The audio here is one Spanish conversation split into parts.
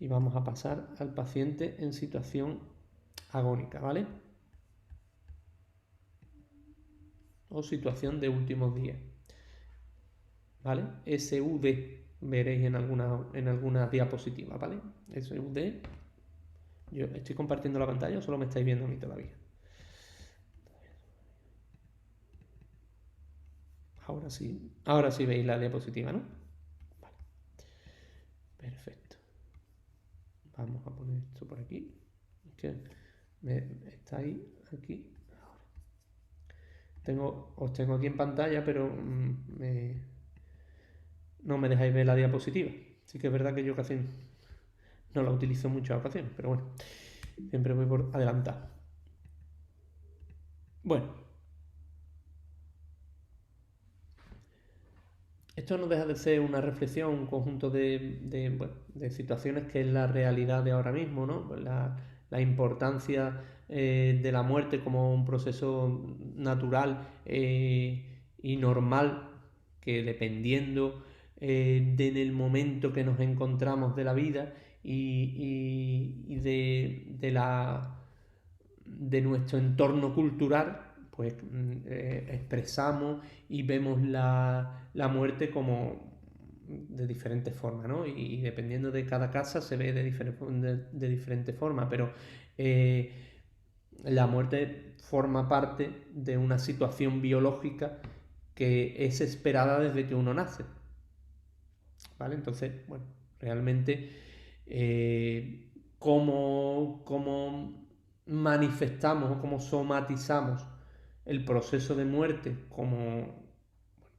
y vamos a pasar al paciente en situación agónica, ¿vale? O situación de últimos días, ¿vale? SUD, veréis en alguna diapositiva, ¿vale? SUD. Yo estoy compartiendo la pantalla o solo me estáis viendo a mí todavía. Ahora sí veis la diapositiva, ¿no? Vale. Perfecto. Vamos a poner esto por aquí. Es que está ahí, aquí. Os tengo aquí en pantalla, pero no me dejáis ver la diapositiva. Sí que es verdad que yo casi no la utilizo en muchas ocasiones, pero bueno, siempre voy por adelantado. Bueno, esto no deja de ser una reflexión, un conjunto de situaciones que es la realidad de ahora mismo, ¿no? La importancia de la muerte como un proceso natural y normal que dependiendo del momento que nos encontramos de la vida y de nuestro entorno cultural, pues expresamos y vemos la muerte como de diferentes formas, ¿no? Y dependiendo de cada casa se ve de diferente forma, pero eh, la muerte forma parte de una situación biológica que es esperada desde que uno nace, ¿vale? Entonces, bueno, realmente cómo manifestamos o cómo somatizamos el proceso de muerte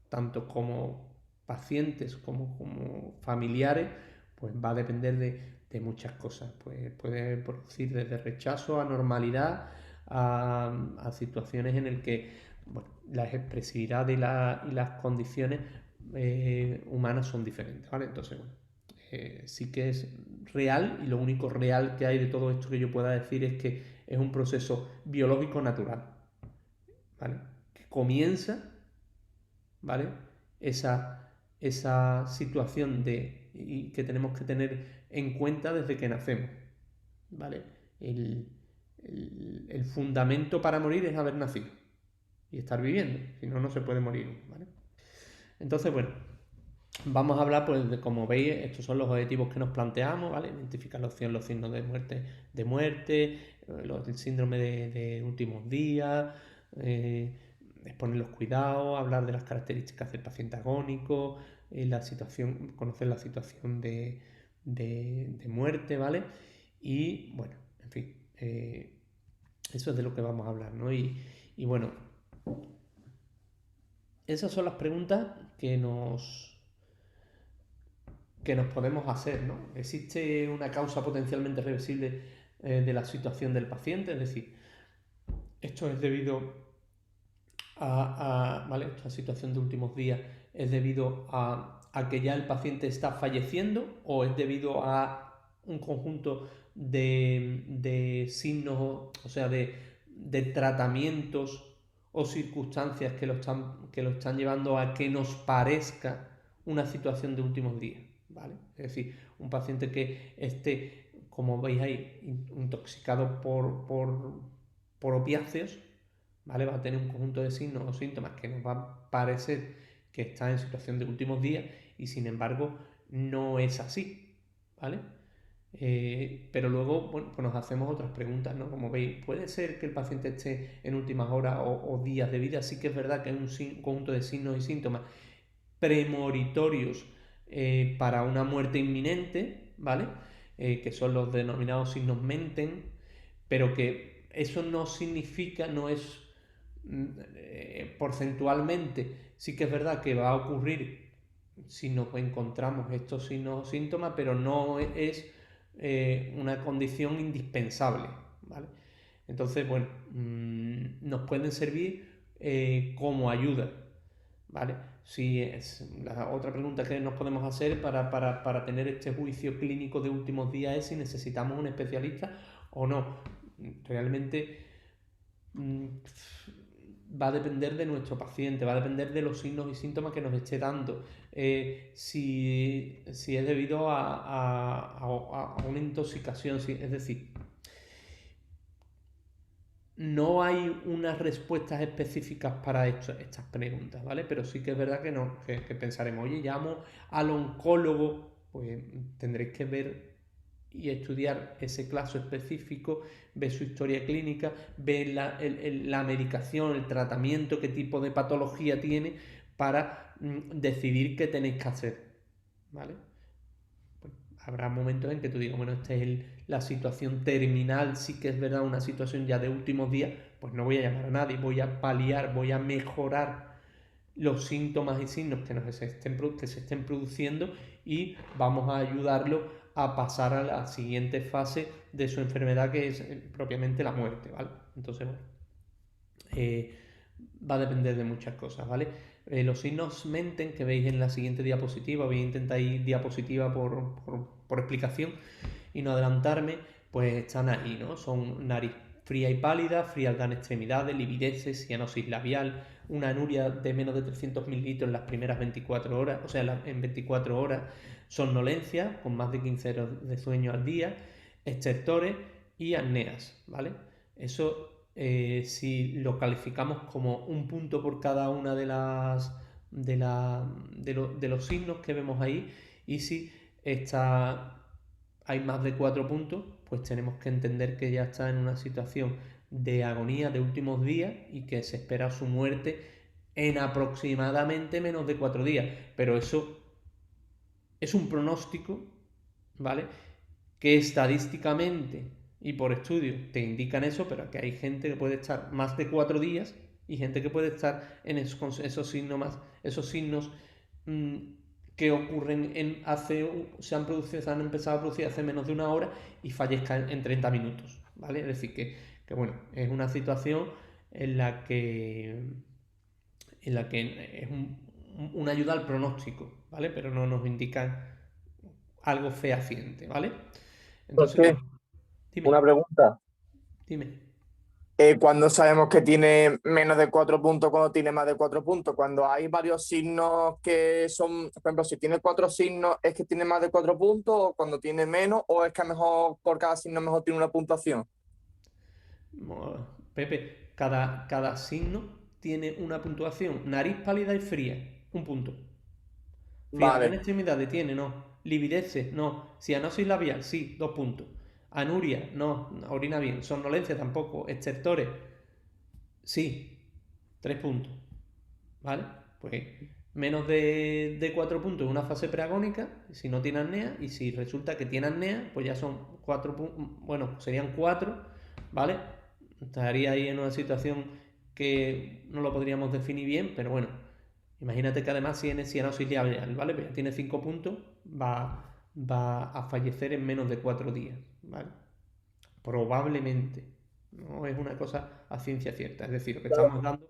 tanto como pacientes como familiares, pues va a depender de muchas cosas. Pues puede producir desde rechazo a normalidad a situaciones en las que bueno, la expresividad y las condiciones humanas son diferentes, ¿vale? Entonces, bueno, sí que es real y lo único real que hay de todo esto que yo pueda decir es que es un proceso biológico natural, ¿vale? Que comienza, ¿vale? Esa situación y que tenemos que tener en cuenta desde que nacemos, ¿vale? El, el fundamento para morir es haber nacido y estar viviendo, si no, no se puede morir, ¿vale? Entonces, bueno, vamos a hablar, pues, de, como veis, estos son los objetivos que nos planteamos, ¿vale? Identificar los signos de muerte, el síndrome de últimos días, exponer los cuidados, hablar de las características del paciente agónico, conocer la situación de muerte, ¿vale? Y, bueno, en fin, eso es de lo que vamos a hablar, ¿no? Y bueno, esas son las preguntas que nos podemos hacer, ¿no? ¿Existe una causa potencialmente reversible de la situación del paciente? Es decir, esto es debido ¿vale? Esta situación de últimos días es debido a que ya el paciente está falleciendo o es debido a un conjunto de signos, o sea, de tratamientos o circunstancias que lo están llevando a que nos parezca una situación de últimos días, ¿vale? Es decir, un paciente que esté, como veis ahí, intoxicado por opiáceos, ¿vale? Va a tener un conjunto de signos o síntomas que nos va a parecer que está en situación de últimos días y sin embargo no es así, ¿vale? Pero luego, bueno, pues nos hacemos otras preguntas, ¿no? Como veis, ¿puede ser que el paciente esté en últimas horas o días de vida? Sí que es verdad que hay un conjunto de signos y síntomas premonitorios para una muerte inminente, ¿vale? Que son los denominados signos menten, pero que eso no significa, no es porcentualmente, sí que es verdad que va a ocurrir si nos encontramos estos signos o síntomas, pero no es una condición indispensable, ¿vale? Entonces, bueno, nos pueden servir como ayuda, ¿vale? Si es la otra pregunta que nos podemos hacer para tener este juicio clínico de últimos días es si necesitamos un especialista o no. Realmente va a depender de nuestro paciente, va a depender de los signos y síntomas que nos esté dando. Si es debido a una intoxicación, sí, es decir, no hay unas respuestas específicas para estas preguntas, ¿vale? Pero sí que es verdad que, no, que pensaremos, oye, llamo al oncólogo, pues tendréis que ver y estudiar ese caso específico, ver su historia clínica, ver la medicación, el tratamiento, qué tipo de patología tiene para decidir qué tenéis que hacer, ¿vale? Pues habrá momentos en que tú digas, bueno, esta es la situación terminal, sí que es verdad, una situación ya de últimos días, pues no voy a llamar a nadie, voy a paliar, voy a mejorar los síntomas y signos que se estén produciendo y vamos a ayudarlo a pasar a la siguiente fase de su enfermedad, que es propiamente la muerte, ¿vale? Entonces, bueno, eh, va a depender de muchas cosas, ¿vale? Los signos menten que veis en la siguiente diapositiva, voy a intentar ir diapositiva por explicación y no adelantarme, pues están ahí, ¿no? Son nariz fría y pálida, frialdad en extremidades, livideces, cianosis labial, una anuria de menos de 300 mililitros en las primeras 24 horas, o sea, en 24 horas, somnolencia con más de 15 horas de sueño al día, estertores y apneas, ¿vale? Eso, si lo calificamos como un punto por cada una de los signos que vemos ahí, y si hay más de 4 puntos, pues tenemos que entender que ya está en una situación de agonía de últimos días y que se espera su muerte en aproximadamente menos de 4 días. Pero eso es un pronóstico, ¿vale? Que estadísticamente y por estudios te indican eso, pero que hay gente que puede estar más de 4 días y gente que puede estar en esos signos esos signos mmm, que ocurren se han empezado a producir hace menos de una hora y fallezcan en 30 minutos, ¿vale? Es decir, que bueno, es una situación en la que es una ayuda al pronóstico, ¿vale? Pero no nos indican algo fehaciente, ¿vale? Entonces, Entonces, una dime, pregunta. dime. ¿Cuándo sabemos que tiene menos de 4 puntos, cuando tiene más de 4 puntos? Cuando hay varios signos que son, por ejemplo, si tiene 4 signos, ¿es que tiene más de 4 puntos? ¿O cuando tiene menos? ¿O es que a lo mejor por cada signo mejor tiene una puntuación? Pepe, cada signo tiene una puntuación. Nariz pálida y fría, un punto. Frialdad en Vale. extremidades tiene, no. Livideces, no. Cianosis labial, sí, 2 puntos. Anuria, no. Orina bien. Somnolencia tampoco. Estertores, sí, 3 puntos. ¿Vale? Pues menos de 4 puntos en una fase preagónica, si no tiene apnea, y si resulta que tiene apnea, pues ya son 4 puntos, bueno, serían 4, ¿vale? Estaría ahí en una situación que no lo podríamos definir bien, pero bueno, imagínate que además tiene cianosis labial, ¿vale? Pues ya tiene 5 puntos, va a fallecer en menos de 4 días, ¿vale? Probablemente, no es una cosa a ciencia cierta, es decir, lo que estamos dando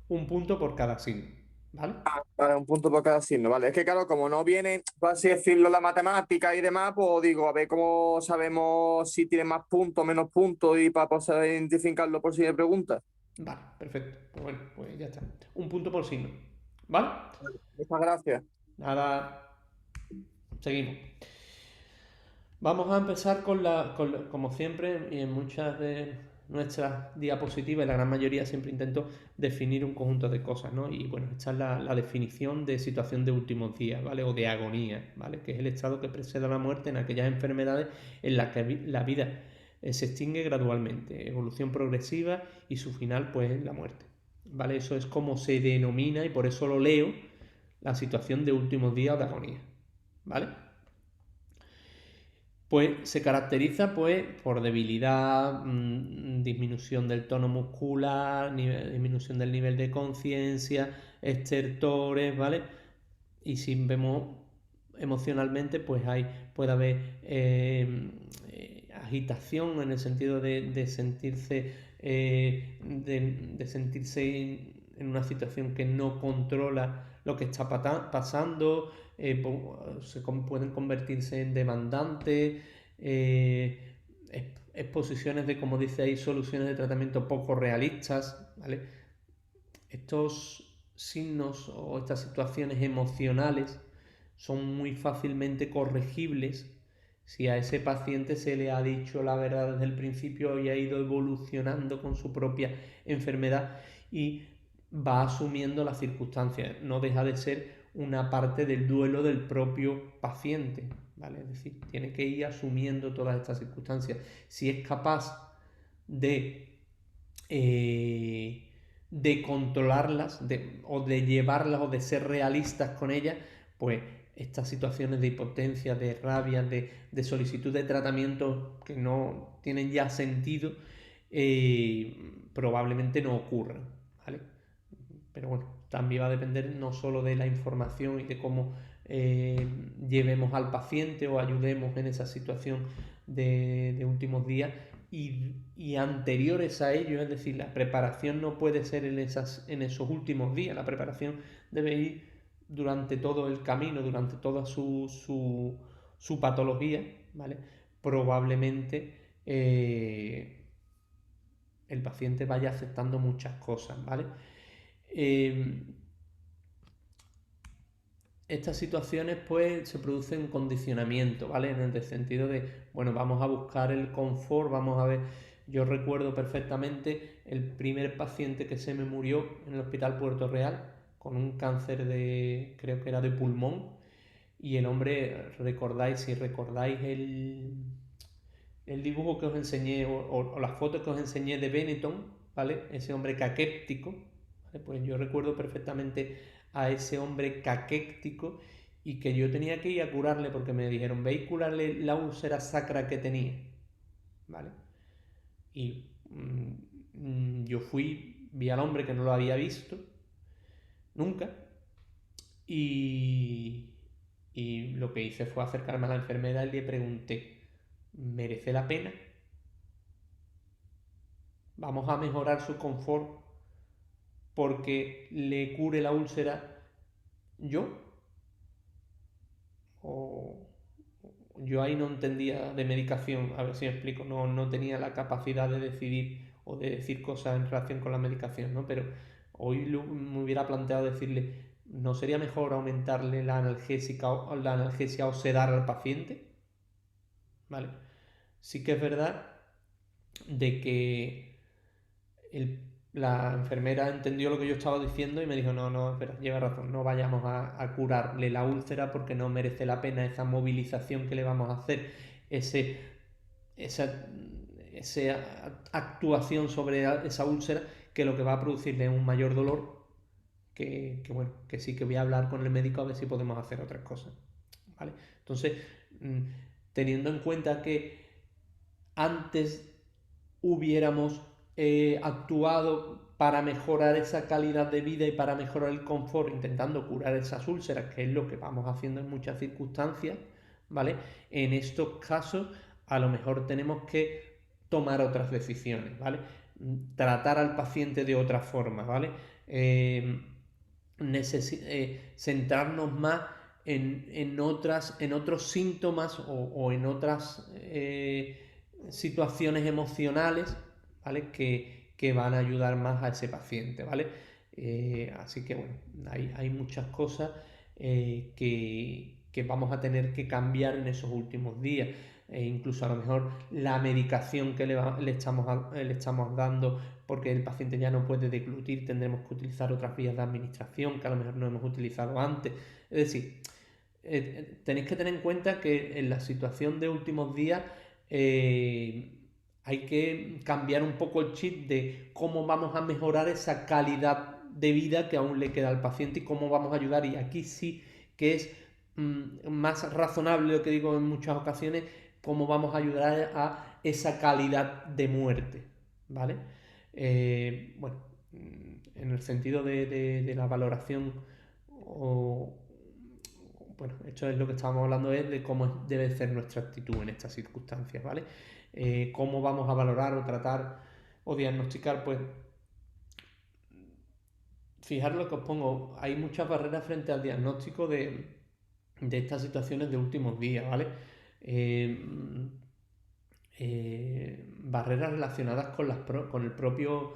un punto por cada signo, ¿vale? Vale, un punto por cada signo, vale. Es que claro, como no viene, por así decirlo, la matemática y demás, pues digo, a ver cómo sabemos si tiene más puntos, menos puntos y para poder identificarlo por si me preguntas. Vale, perfecto. Pues bueno, pues ya está. Un punto por signo, ¿vale? Muchas gracias. Nada, seguimos. Vamos a empezar como siempre, y en muchas de nuestras diapositivas, la gran mayoría siempre intento definir un conjunto de cosas, ¿no? Y bueno, esta es la definición de situación de últimos días, ¿vale? O de agonía, ¿vale? Que es el estado que precede a la muerte en aquellas enfermedades en las que la vida se extingue gradualmente, evolución progresiva y su final, pues, es la muerte, ¿vale? Eso es como se denomina y por eso lo leo, la situación de últimos días o de agonía, ¿vale? Pues se caracteriza pues, por debilidad, disminución del tono muscular, disminución del nivel de conciencia, estertores, ¿vale? Y si vemos emocionalmente, pues puede haber agitación en el sentido de sentirse, de sentirse en una situación que no controla lo que está pasando, pueden convertirse en demandantes, exposiciones de, como dice ahí, soluciones de tratamiento poco realistas, ¿vale? Estos signos o estas situaciones emocionales son muy fácilmente corregibles Si a ese paciente se le ha dicho la verdad desde el principio y ha ido evolucionando con su propia enfermedad y va asumiendo las circunstancias, no deja de ser una parte del duelo del propio paciente, ¿vale? Es decir, tiene que ir asumiendo todas estas circunstancias. Si es capaz de, de controlarlas o de llevarlas o de ser realistas con ellas, pues estas situaciones de impotencia, de rabia, de solicitud de tratamiento que no tienen ya sentido, probablemente no ocurran, ¿vale? Pero bueno, también va a depender no solo de la información y de cómo llevemos al paciente o ayudemos en esa situación de últimos días y anteriores a ello, es decir, la preparación no puede ser en esos últimos días, la preparación debe ir durante todo el camino, durante toda su patología, ¿vale? Probablemente el paciente vaya aceptando muchas cosas, ¿vale? Estas situaciones pues se producen condicionamiento, ¿vale? En el sentido de, bueno, vamos a buscar el confort, vamos a ver, yo recuerdo perfectamente el primer paciente que se me murió en el Hospital Puerto Real con un cáncer de, creo que era de pulmón, y el hombre, recordáis, si recordáis el dibujo que os enseñé o las fotos que os enseñé de Benetton, ¿vale? Ese hombre caquéptico, ¿vale? Pues yo recuerdo perfectamente a ese hombre caquéptico y que yo tenía que ir a curarle porque me dijeron, ve y curarle la úlcera sacra que tenía, ¿vale? Y yo fui, vi al hombre que no lo había visto nunca y, y lo que hice fue acercarme a la enfermera y le pregunté, ¿merece la pena? ¿Vamos a mejorar su confort porque le cure la úlcera yo? O yo ahí no entendía de medicación, a ver si me explico, no tenía la capacidad de decidir o de decir cosas en relación con la medicación, ¿no? Pero hoy me hubiera planteado decirle, ¿no sería mejor aumentarle la analgesia o sedar al paciente? ¿Vale? Sí que es verdad de que la enfermera entendió lo que yo estaba diciendo y me dijo, no, espera, lleva razón, no vayamos a curarle la úlcera porque no merece la pena esa movilización que le vamos a hacer, esa, esa actuación sobre esa úlcera que lo que va a producirle es un mayor dolor bueno, que sí que voy a hablar con el médico a ver si podemos hacer otras cosas, ¿vale? Entonces, teniendo en cuenta que antes hubiéramos actuado para mejorar esa calidad de vida y para mejorar el confort, intentando curar esas úlceras, que es lo que vamos haciendo en muchas circunstancias, ¿vale? En estos casos, a lo mejor tenemos que tomar otras decisiones, ¿vale? Tratar al paciente de otra forma, ¿vale? Centrarnos más en otros síntomas o en otras situaciones emocionales, ¿vale? Que van a ayudar más a ese paciente, ¿vale? Así que bueno, hay muchas cosas que vamos a tener que cambiar en esos últimos días. Incluso a lo mejor la medicación que le estamos dando porque el paciente ya no puede deglutir, tendremos que utilizar otras vías de administración que a lo mejor no hemos utilizado antes. Es decir, tenéis que tener en cuenta que en la situación de últimos días hay que cambiar un poco el chip de cómo vamos a mejorar esa calidad de vida que aún le queda al paciente y cómo vamos a ayudar. Y aquí sí que es más razonable lo que digo en muchas ocasiones, cómo vamos a ayudar a esa calidad de muerte, ¿vale? Bueno, en el sentido de la valoración o, bueno, esto es lo que estábamos hablando, es de cómo debe ser nuestra actitud en estas circunstancias, ¿vale? Cómo vamos a valorar o tratar o diagnosticar, pues fijaros lo que os pongo, hay muchas barreras frente al diagnóstico de estas situaciones de últimos días, ¿vale? Barreras relacionadas con el propio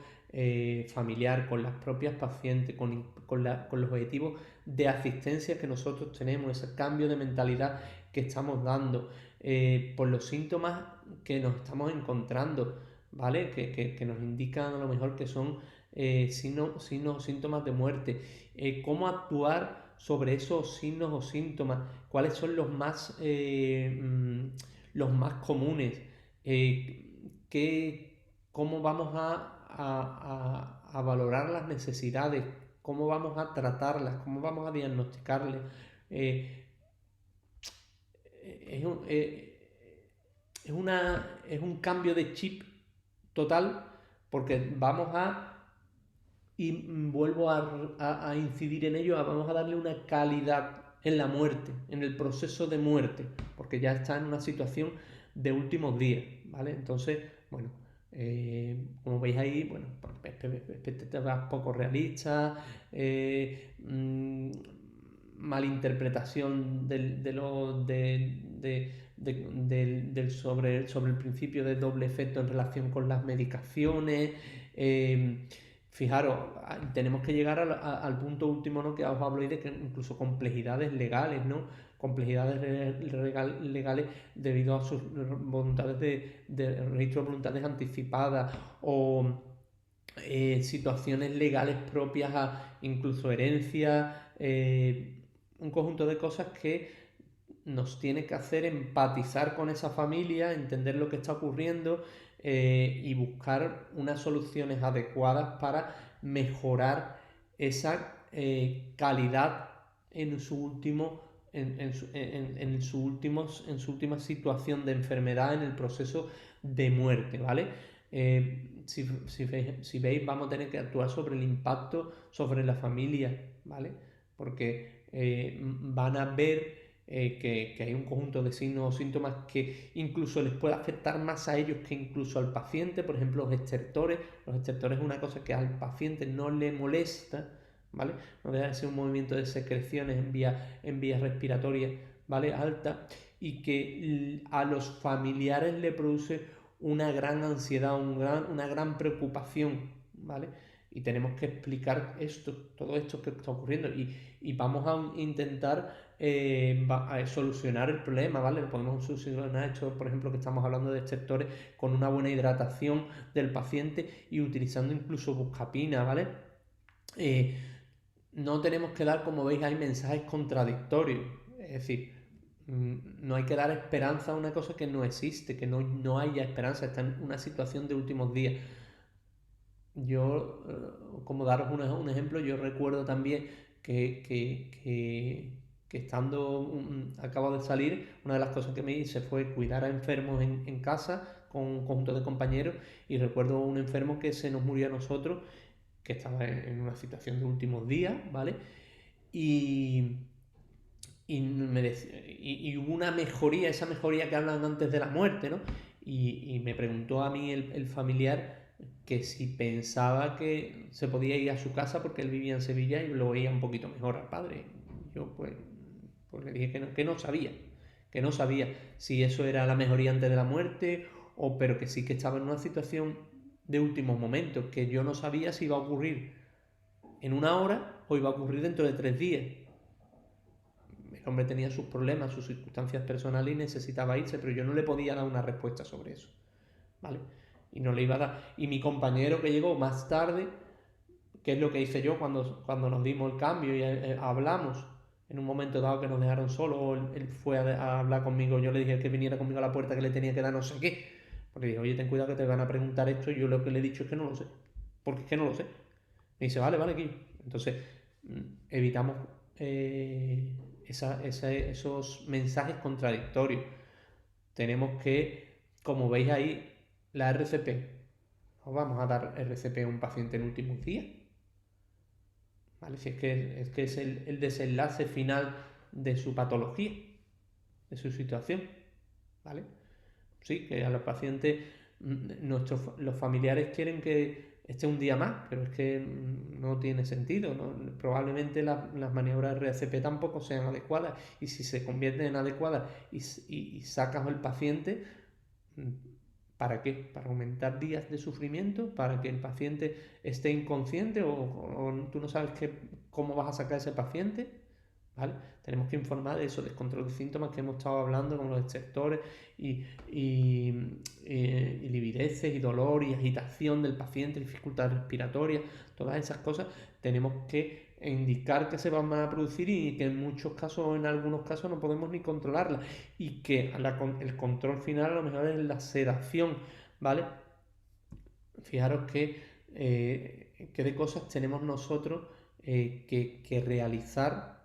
familiar, con las propias pacientes, con los objetivos de asistencia que nosotros tenemos, ese cambio de mentalidad que estamos dando. por los síntomas que nos estamos encontrando, ¿vale? Que nos indican a lo mejor que son síntomas de muerte. ¿Cómo actuar sobre esos signos o síntomas? ¿Cuáles son los más comunes? ¿Cómo vamos a valorar las necesidades? ¿Cómo vamos a tratarlas? ¿Cómo vamos a diagnosticarlas? Eh, es un, es un cambio de chip total, porque vamos y vuelvo a incidir en ello, vamos a darle una calidad en la muerte, en el proceso de muerte, porque ya está en una situación de últimos días, ¿vale? Entonces, bueno, como veis ahí, bueno, expectativas poco realistas, malinterpretación sobre el principio de doble efecto en relación con las medicaciones. Fijaros, tenemos que llegar al punto último, ¿no? Que os hablo ahí de que incluso complejidades legales, ¿no? Complejidades legales debido a sus voluntades de registro de voluntades anticipadas o situaciones legales propias a incluso herencia, un conjunto de cosas que nos tiene que hacer empatizar con esa familia, entender lo que está ocurriendo y buscar unas soluciones adecuadas para mejorar esa calidad en su último en su última situación de enfermedad, en el proceso de muerte, ¿vale? Si veis, vamos a tener que actuar sobre el impacto sobre la familia, ¿vale? Porque van a ver que hay un conjunto de signos o síntomas que incluso les puede afectar más a ellos que incluso al paciente. Por ejemplo, los estertores. Los estertores es una cosa que al paciente no le molesta, ¿vale? No deja de ser un movimiento de secreciones en vías respiratorias, ¿vale? Alta, y que a los familiares le produce una gran ansiedad, una gran preocupación, ¿vale? Y tenemos que explicar todo esto que está ocurriendo y vamos a intentar a solucionar el problema, ¿vale? Podemos solucionar esto, por ejemplo, que estamos hablando de sectores con una buena hidratación del paciente y utilizando incluso buscapina, ¿vale? No tenemos que dar, como veis, hay mensajes contradictorios, es decir, no hay que dar esperanza a una cosa que no existe, que no haya esperanza, está en una situación de últimos días. Yo, como daros un ejemplo, yo recuerdo también que estando, acabo de salir, una de las cosas que me hice fue cuidar a enfermos en casa con un conjunto de compañeros y recuerdo un enfermo que se nos murió a nosotros, que estaba en una situación de últimos días, ¿vale? Y, y hubo una mejoría, esa mejoría que hablan antes de la muerte, ¿no? Y me preguntó a mí el familiar que si pensaba que se podía ir a su casa porque él vivía en Sevilla y lo veía un poquito mejor al padre. Yo pues le dije que no sabía si eso era la mejoría antes de la muerte o pero que sí que estaba en una situación de últimos momentos, que yo no sabía si iba a ocurrir en una hora o iba a ocurrir dentro de 3 días. El hombre tenía sus problemas, sus circunstancias personales y necesitaba irse, pero yo no le podía dar una respuesta sobre eso, ¿vale? Y no le iba a dar. Y mi compañero que llegó más tarde, que es lo que hice yo cuando nos dimos el cambio y hablamos, en un momento dado que nos dejaron solos, él fue a hablar conmigo, yo le dije que viniera conmigo a la puerta, que le tenía que dar no sé qué, porque dije, oye, ten cuidado que te van a preguntar esto, y yo lo que le he dicho es que no lo sé, porque es que no lo sé. Me dice, vale, Guillo. Entonces, evitamos esos mensajes contradictorios. Tenemos que, como veis ahí, la RCP. No vamos a dar RCP a un paciente en últimos días. ¿Vale? Si es que es el desenlace final de su patología, de su situación. ¿Vale? Sí, que a los pacientes, los familiares quieren que esté un día más, pero es que no tiene sentido, ¿no? Probablemente las maniobras de RCP tampoco sean adecuadas y si se convierten en adecuadas y sacas al paciente, ¿para qué? ¿Para aumentar días de sufrimiento? ¿Para que el paciente esté inconsciente o tú no sabes cómo vas a sacar a ese paciente? ¿vale? Tenemos que informar de eso, del control de síntomas que hemos estado hablando, como los estertores y livideces y dolor y agitación del paciente, dificultad respiratoria, todas esas cosas tenemos que indicar que se van a producir y que en muchos casos o en algunos casos no podemos ni controlarlas y que el control final a lo mejor es la sedación, ¿vale? Fijaros que de cosas tenemos nosotros que realizar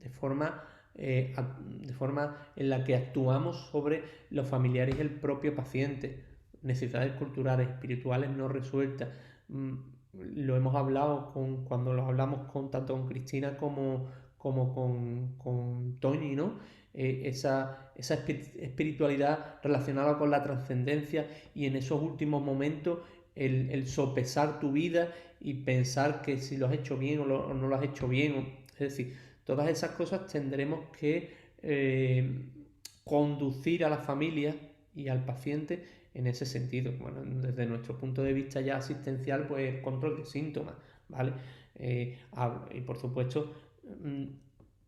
de forma en la que actuamos sobre los familiares y el propio paciente. Necesidades culturales, espirituales no resueltas. Mm, Lo hemos hablado cuando lo hablamos tanto con Cristina como con Toñi, ¿no? Esa espiritualidad relacionada con la trascendencia y en esos últimos momentos el sopesar tu vida y pensar que si lo has hecho bien o no lo has hecho bien. Es decir, todas esas cosas tendremos que conducir a la familia y al paciente en ese sentido. Bueno, desde nuestro punto de vista ya asistencial, pues control de síntomas, ¿vale? Y por supuesto,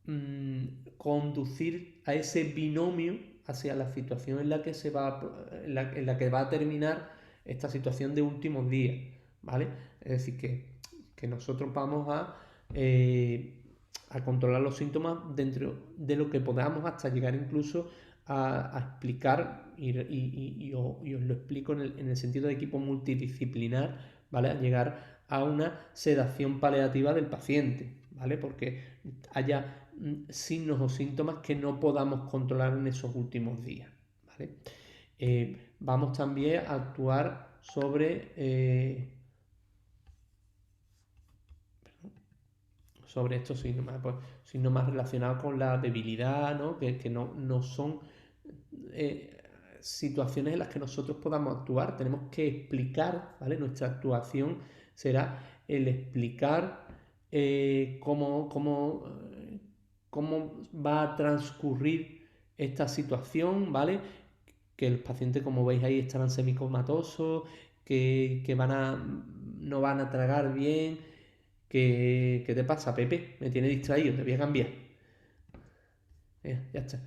mm, conducir a ese binomio hacia la situación en la que en la que va a terminar esta situación de últimos días, ¿vale? Es decir, que nosotros vamos a controlar los síntomas dentro de lo que podamos hasta llegar incluso a explicar, y os lo explico en el sentido de equipo multidisciplinar, ¿vale? A llegar a una sedación paliativa del paciente, ¿vale? Porque haya signos o síntomas que no podamos controlar en esos últimos días, ¿vale? Vamos también a actuar sobre estos síntomas, pues, síntomas relacionados con la debilidad, ¿no? Que no son eh, situaciones en las que nosotros podamos actuar. Tenemos que explicar, ¿vale? Nuestra actuación será el explicar cómo va a transcurrir esta situación, ¿vale? Que el paciente, como veis ahí, estarán semicomatosos, que no van a tragar bien. ¿Qué te pasa, Pepe? Me tiene distraído, te voy a cambiar. Ya está.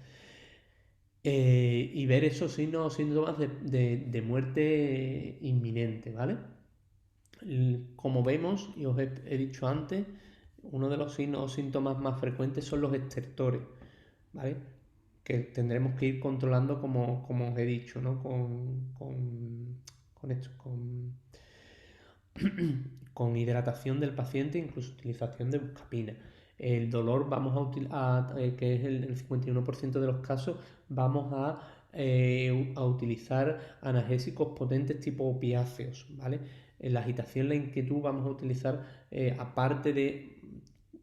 Y ver esos signos o síntomas de muerte inminente, ¿vale? Como vemos, y os he dicho antes, uno de los signos o síntomas más frecuentes son los estertores, ¿vale? Que tendremos que ir controlando como os he dicho, ¿no? Con hidratación del paciente, incluso utilización de buscapina. El dolor vamos a utilizar, que es el 51% de los casos, vamos a utilizar analgésicos potentes tipo opiáceos, ¿vale? En la agitación, la inquietud, vamos a utilizar, aparte de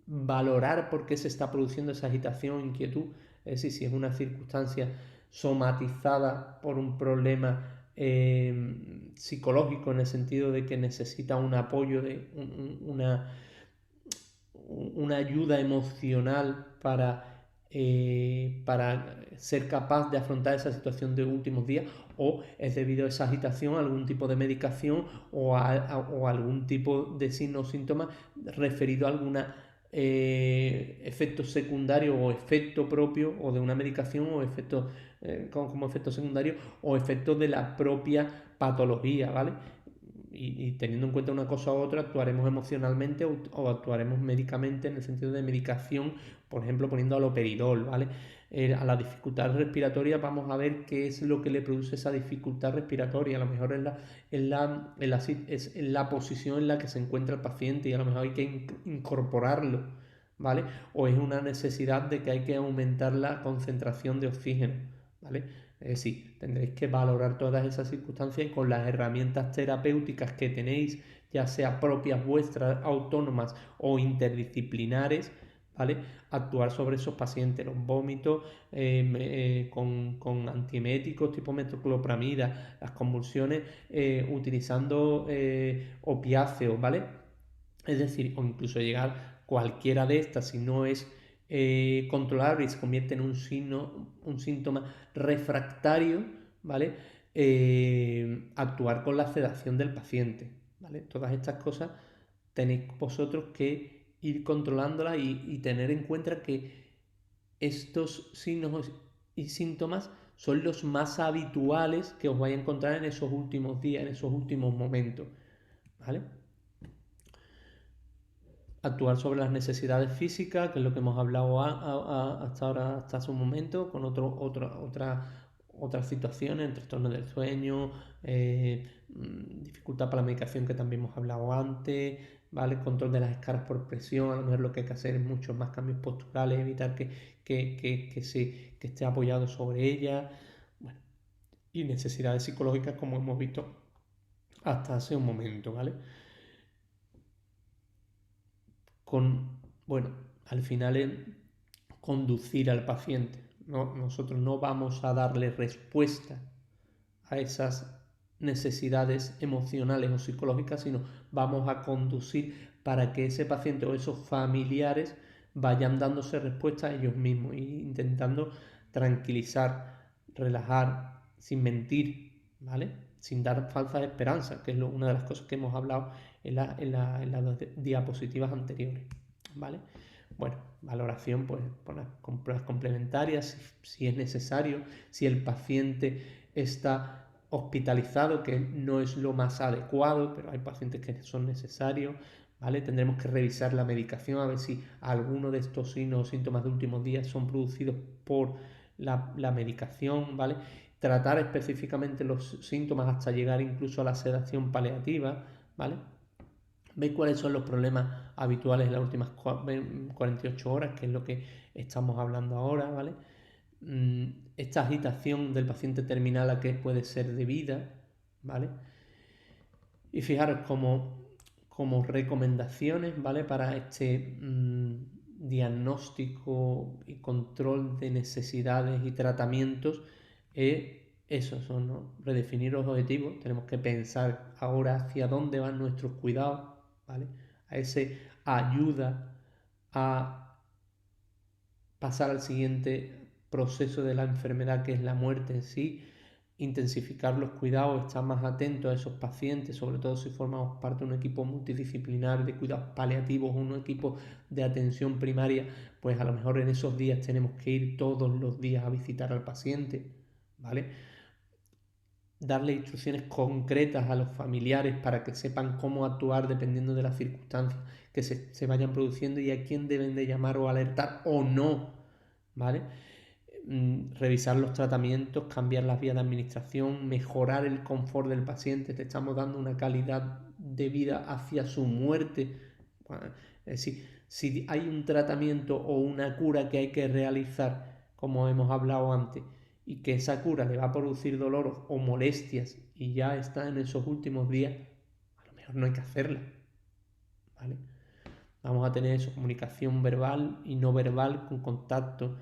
valorar por qué se está produciendo esa agitación, inquietud, es decir, si es una circunstancia somatizada por un problema psicológico en el sentido de que necesita un apoyo, una ayuda emocional para ser capaz de afrontar esa situación de últimos días, o es debido a esa agitación, a algún tipo de medicación o algún tipo de signo o síntomas referido a alguna efecto secundario o efecto propio o de una medicación o efecto como efecto secundario o efecto de la propia patología, ¿vale? Y teniendo en cuenta una cosa u otra, actuaremos emocionalmente o actuaremos médicamente en el sentido de medicación, por ejemplo, poniendo aloperidol, ¿vale? A la dificultad respiratoria vamos a ver qué es lo que le produce esa dificultad respiratoria. A lo mejor es la posición en la que se encuentra el paciente y a lo mejor hay que incorporarlo, ¿vale? O es una necesidad de que hay que aumentar la concentración de oxígeno, ¿vale? Es decir, tendréis que valorar todas esas circunstancias y con las herramientas terapéuticas que tenéis, ya sea propias vuestras, autónomas o interdisciplinares, ¿vale? Actuar sobre esos pacientes, los vómitos con antieméticos tipo metoclopramida, las convulsiones utilizando opiáceos, ¿vale? Es decir, o incluso llegar cualquiera de estas, si no es controlable y se convierte en un síntoma refractario, ¿vale? Actuar con la sedación del paciente, ¿vale? Todas estas cosas tenéis vosotros que ir controlándolas y tener en cuenta estos signos y síntomas son los más habituales que os vais a encontrar en esos últimos días, en esos últimos momentos, ¿vale? Actuar sobre las necesidades físicas, que es lo que hemos hablado hasta ahora, hasta hace un momento, con otras situaciones, trastornos del sueño, dificultad para la medicación que también hemos hablado antes, ¿vale? Control de las escaras por presión, a lo mejor lo que hay que hacer es muchos más cambios posturales, evitar que esté apoyado sobre ella, bueno, y necesidades psicológicas como hemos visto hasta hace un momento, ¿vale? Bueno, al final es conducir al paciente. ¿No? Nosotros no vamos a darle respuesta a esas necesidades emocionales o psicológicas, sino vamos a conducir para que ese paciente o esos familiares vayan dándose respuesta a ellos mismos e intentando tranquilizar, relajar, sin mentir, ¿vale? Sin dar falsas esperanzas, que es una de las cosas que hemos hablado en las diapositivas anteriores, ¿vale? Bueno, valoración, pues poner pruebas complementarias si es necesario, si el paciente está hospitalizado, que no es lo más adecuado, pero hay pacientes que son necesarios, ¿vale? Tendremos que revisar la medicación a ver si alguno de estos signos o síntomas de últimos días son producidos por la medicación, ¿vale? Tratar específicamente los síntomas hasta llegar incluso a la sedación paliativa, ¿vale? Veis cuáles son los problemas habituales en las últimas 48 horas, que es lo que estamos hablando ahora, ¿vale? Esta agitación del paciente terminal a qué puede ser debida, ¿vale? Y fijaros como recomendaciones, ¿vale? Para este diagnóstico y control de necesidades y tratamientos, esos son, ¿no? Redefinir los objetivos. Tenemos que pensar ahora hacia dónde van nuestros cuidados, ¿vale? A ese ayuda a pasar al siguiente proceso de la enfermedad, que es la muerte en sí, intensificar los cuidados, estar más atentos a esos pacientes, sobre todo si formamos parte de un equipo multidisciplinar de cuidados paliativos o un equipo de atención primaria, pues a lo mejor en esos días tenemos que ir todos los días a visitar al paciente, ¿vale? Darle instrucciones concretas a los familiares para que sepan cómo actuar dependiendo de las circunstancias que se vayan produciendo y a quién deben de llamar o alertar o no, ¿vale? Revisar los tratamientos, cambiar las vías de administración, mejorar el confort del paciente, te estamos dando una calidad de vida hacia su muerte. Bueno, es decir, si hay un tratamiento o una cura que hay que realizar, como hemos hablado antes, y que esa cura le va a producir dolor o molestias y ya está en esos últimos días, a lo mejor no hay que hacerla, ¿vale? Vamos a tener eso, comunicación verbal y no verbal con contacto,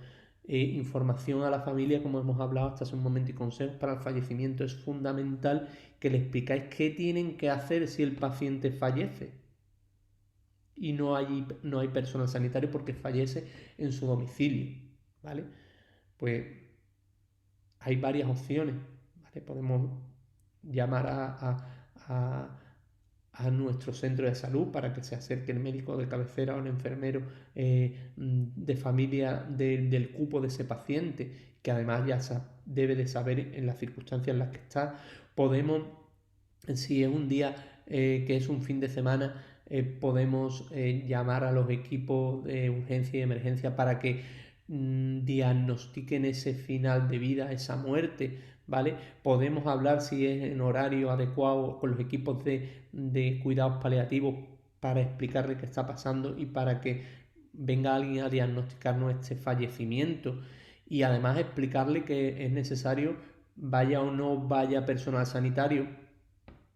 información a la familia, como hemos hablado hasta hace un momento, y consejos para el fallecimiento. Es fundamental que le explicáis qué tienen que hacer si el paciente fallece y no hay personal sanitario porque fallece en su domicilio, ¿vale? Pues hay varias opciones, ¿vale? Podemos llamar a nuestro centro de salud para que se acerque el médico de cabecera o el enfermero de familia del cupo de ese paciente, que además ya debe de saber en las circunstancias en las que está. Podemos, si es un día que es un fin de semana, podemos llamar a los equipos de urgencia y emergencia para que diagnostiquen ese final de vida, esa muerte, ¿vale? Podemos hablar si es en horario adecuado con los equipos de cuidados paliativos para explicarle qué está pasando y para que venga alguien a diagnosticarnos este fallecimiento, y además explicarle que es necesario vaya o no vaya personal sanitario,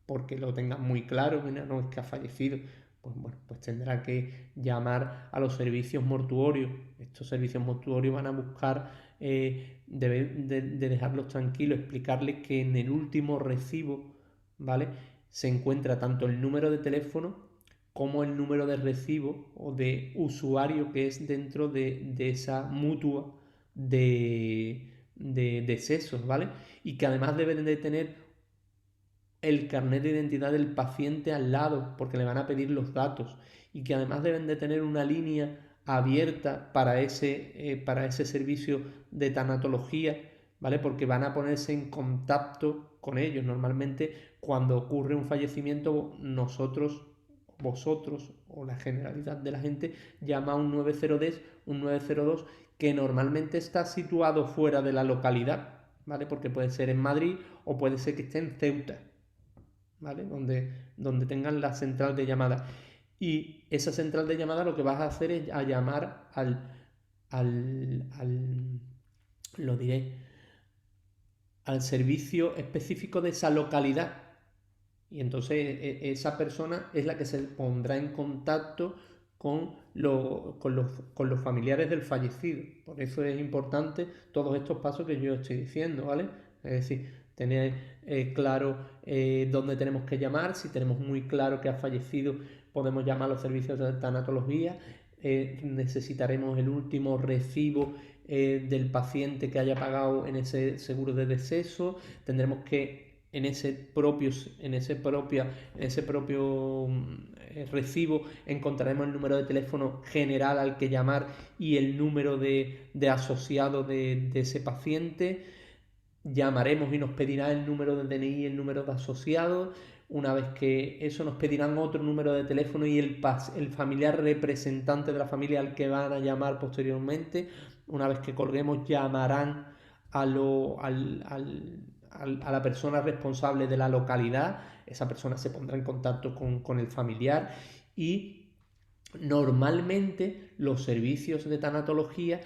porque lo tengan muy claro, no es que ha fallecido, pues bueno, pues tendrá que llamar a los servicios mortuorios. Estos servicios mortuorios van a buscar de dejarlos tranquilos, explicarles que en el último recibo, ¿vale? Se encuentra tanto el número de teléfono como el número de recibo o de usuario que es dentro de esa mutua de decesos, ¿vale? Y que además deben de tener el carnet de identidad del paciente al lado porque le van a pedir los datos, y que además deben de tener una línea abierta para ese servicio de tanatología, ¿vale? Porque van a ponerse en contacto con ellos. Normalmente, cuando ocurre un fallecimiento, vosotros o la generalidad de la gente llama a un 902, que normalmente está situado fuera de la localidad, ¿vale? Porque puede ser en Madrid o puede ser que esté en Ceuta, ¿vale? Donde tengan la central de llamada. Y esa central de llamada lo que vas a hacer es a llamar lo diré, al servicio específico de esa localidad. Y entonces esa persona es la que se pondrá en contacto con los familiares del fallecido. Por eso es importante todos estos pasos que yo estoy diciendo, ¿vale? Es decir, tener claro dónde tenemos que llamar. Si tenemos muy claro que ha fallecido, podemos llamar a los servicios de tanatología. Necesitaremos el último recibo del paciente que haya pagado en ese seguro de deceso. Tendremos que en ese propio recibo encontraremos el número de teléfono general al que llamar y el número de asociado de ese paciente. Llamaremos y nos pedirá el número de DNI y el número de asociado. Una vez que eso, nos pedirán otro número de teléfono y el familiar representante de la familia al que van a llamar posteriormente. Una vez que colguemos, llamarán a la persona responsable de la localidad. Esa persona se pondrá en contacto con el familiar y normalmente los servicios de tanatología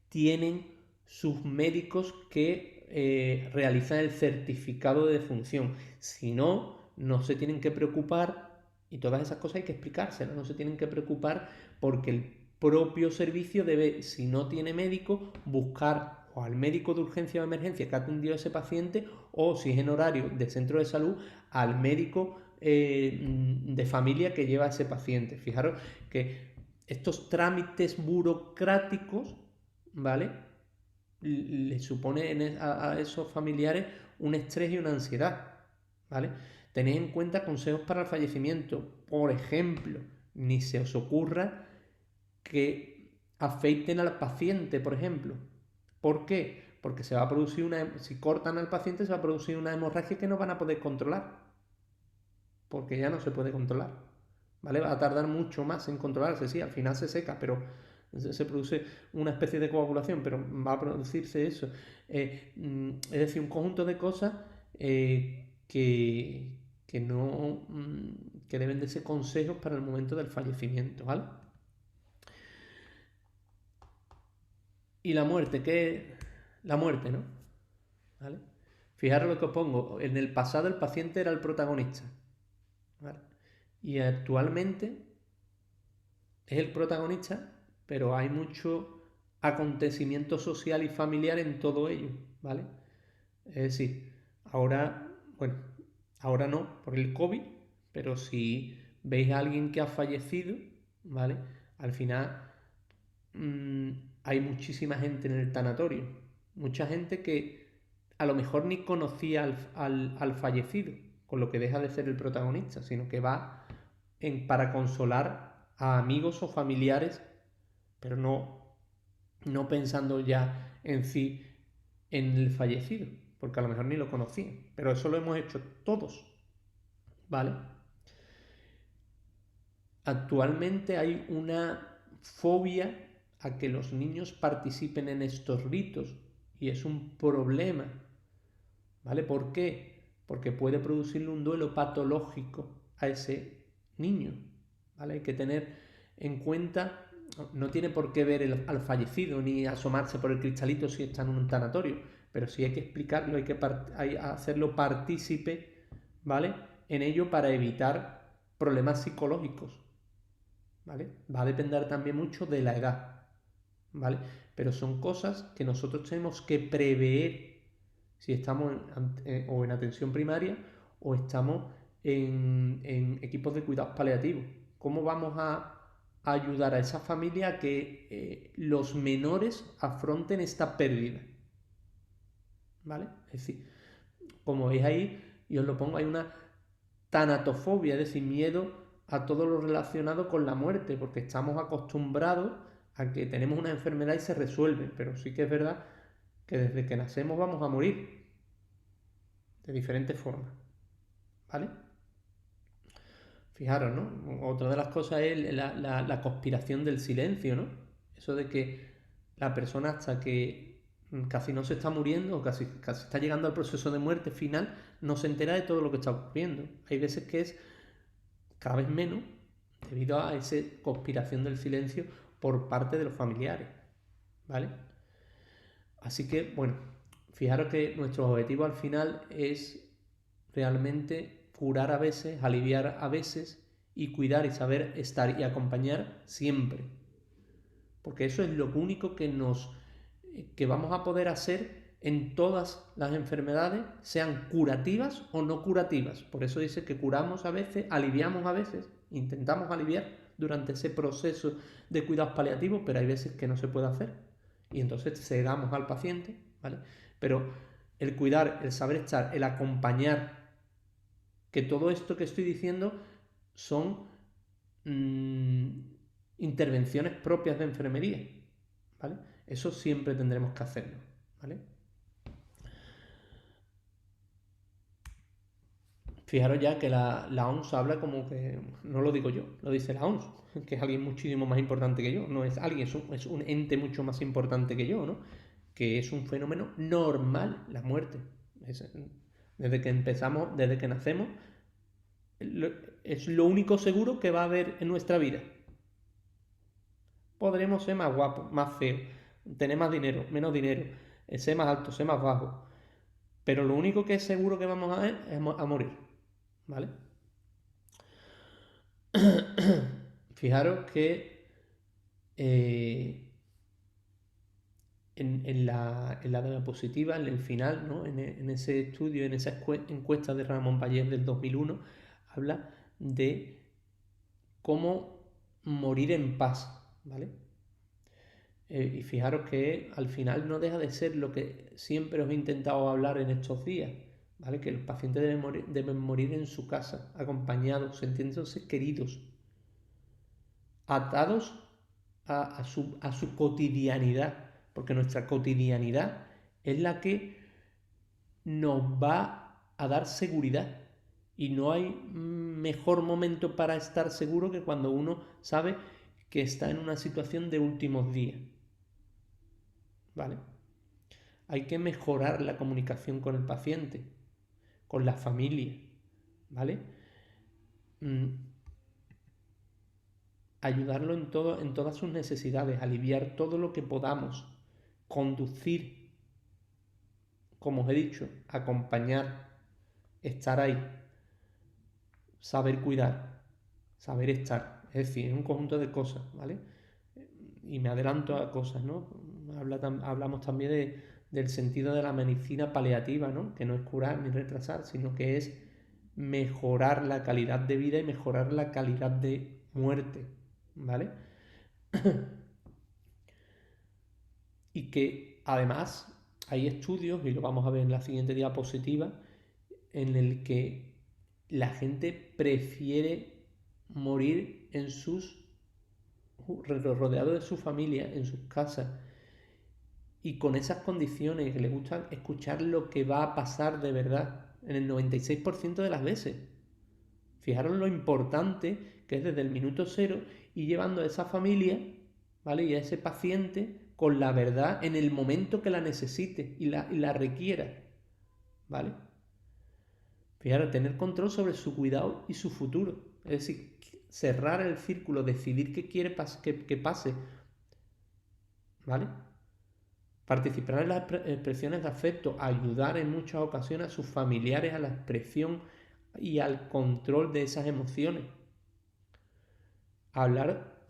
tienen sus médicos que realizan el certificado de defunción. Si no, no se tienen que preocupar, y todas esas cosas hay que explicárselas, no se tienen que preocupar porque el propio servicio debe, si no tiene médico, buscar o al médico de urgencia o emergencia que ha atendido a ese paciente, o si es en horario de centro de salud, al médico de familia que lleva a ese paciente. Fijaros que estos trámites burocráticos, ¿vale?, le supone a esos familiares un estrés y una ansiedad, ¿vale? Tened en cuenta consejos para el fallecimiento. Por ejemplo, ni se os ocurra que afeiten al paciente, por ejemplo. ¿Por qué? Porque se va a producir si cortan al paciente, se va a producir una hemorragia que no van a poder controlar. Porque ya no se puede controlar, ¿vale? Va a tardar mucho más en controlarse, sí, al final se seca, pero se produce una especie de coagulación, pero va a producirse eso. Es decir, un conjunto de cosas que no que deben de ser consejos para el momento del fallecimiento, ¿vale? Y la muerte, ¿qué es? La muerte, ¿no? ¿Vale? Fijaros lo que os pongo. En el pasado el paciente era el protagonista, ¿vale? Y actualmente es el protagonista, pero hay mucho acontecimiento social y familiar en todo ello, ¿vale? Es decir, bueno, ahora no por el COVID, pero si veis a alguien que ha fallecido, ¿vale? Al final hay muchísima gente en el tanatorio, mucha gente que a lo mejor ni conocía al fallecido, con lo que deja de ser el protagonista, sino que va para consolar a amigos o familiares, pero no pensando ya en sí en el fallecido, porque a lo mejor ni lo conocían, pero eso lo hemos hecho todos, ¿vale? Actualmente hay una fobia a que los niños participen en estos ritos y es un problema, ¿vale? ¿Por qué? Porque puede producirle un duelo patológico a ese niño, ¿vale? Hay que tener en cuenta, no tiene por qué ver al fallecido ni asomarse por el cristalito si está en un tanatorio, pero sí hay que explicarlo, hay que hacerlo partícipe, ¿vale?, en ello para evitar problemas psicológicos, ¿vale? Va a depender también mucho de la edad, ¿vale? Pero son cosas que nosotros tenemos que prever si estamos o en atención primaria o estamos en equipos de cuidados paliativos. ¿Cómo vamos a ayudar a esa familia a que los menores afronten esta pérdida? ¿Vale? Es decir, como veis ahí, y os lo pongo, hay una tanatofobia, es decir, miedo a todo lo relacionado con la muerte, porque estamos acostumbrados a que tenemos una enfermedad y se resuelve, pero sí que es verdad que desde que nacemos vamos a morir de diferentes formas, ¿vale? Fijaros, ¿no? Otra de las cosas es la conspiración del silencio, ¿no? Eso de que la persona hasta que casi no se está muriendo o casi está llegando al proceso de muerte final, no se entera de todo lo que está ocurriendo. Hay veces que es cada vez menos debido a esa conspiración del silencio por parte de los familiares, ¿vale? Así que, bueno, fijaros que nuestro objetivo al final es realmente curar a veces, aliviar a veces y cuidar y saber estar y acompañar siempre. Porque eso es lo único que vamos a poder hacer en todas las enfermedades, sean curativas o no curativas. Por eso dice que curamos a veces, aliviamos a veces, intentamos aliviar durante ese proceso de cuidados paliativos, pero hay veces que no se puede hacer. Y entonces cedamos al paciente, ¿vale? Pero el cuidar, el saber estar, el acompañar, que todo esto que estoy diciendo son intervenciones propias de enfermería, ¿vale? Eso siempre tendremos que hacerlo, ¿vale? Fijaros ya que la OMS habla como que, no lo digo yo, lo dice la OMS, que es alguien muchísimo más importante que yo, no es alguien, es un ente mucho más importante que yo, ¿no? Que es un fenómeno normal la muerte. Desde que empezamos, desde que nacemos, es lo único seguro que va a haber en nuestra vida. Podremos ser más guapos, más feos, tener más dinero, menos dinero, ser más alto, ser más bajo. Pero lo único que es seguro que vamos a ver es a morir, ¿vale? Fijaros que en la diapositiva, en el final, ¿no? En ese estudio, en esa encuesta de Ramón Vallés del 2001, habla de cómo morir en paz, ¿vale? Y fijaros que al final no deja de ser lo que siempre os he intentado hablar en estos días, ¿vale? Que los pacientes deben morir en su casa, acompañados, sintiéndose queridos, atados a su cotidianidad, porque nuestra cotidianidad es la que nos va a dar seguridad. Y no hay mejor momento para estar seguro que cuando uno sabe que está en una situación de últimos días, ¿vale? Hay que mejorar la comunicación con el paciente, con la familia, ¿vale? Ayudarlo en todas sus necesidades, aliviar todo lo que podamos, conducir, como os he dicho, acompañar, estar ahí, saber cuidar, saber estar. Es decir, es un conjunto de cosas, ¿vale? Y me adelanto a cosas, ¿no? Hablamos también del sentido de la medicina paliativa, ¿no? Que no es curar ni retrasar, sino que es mejorar la calidad de vida y mejorar la calidad de muerte, ¿vale? Y que además hay estudios, y lo vamos a ver en la siguiente diapositiva, en el que la gente prefiere morir en rodeado de su familia, en sus casas, y con esas condiciones, que les gusta escuchar lo que va a pasar de verdad, en el 96% de las veces. Fijaros lo importante que es desde el minuto cero y llevando a esa familia, ¿vale? Y a ese paciente con la verdad en el momento que la necesite y la requiera, ¿vale? Fijaros, tener control sobre su cuidado y su futuro. Es decir, cerrar el círculo, decidir qué quiere que pase, ¿vale? Participar en las expresiones de afecto, ayudar en muchas ocasiones a sus familiares a la expresión y al control de esas emociones. Hablar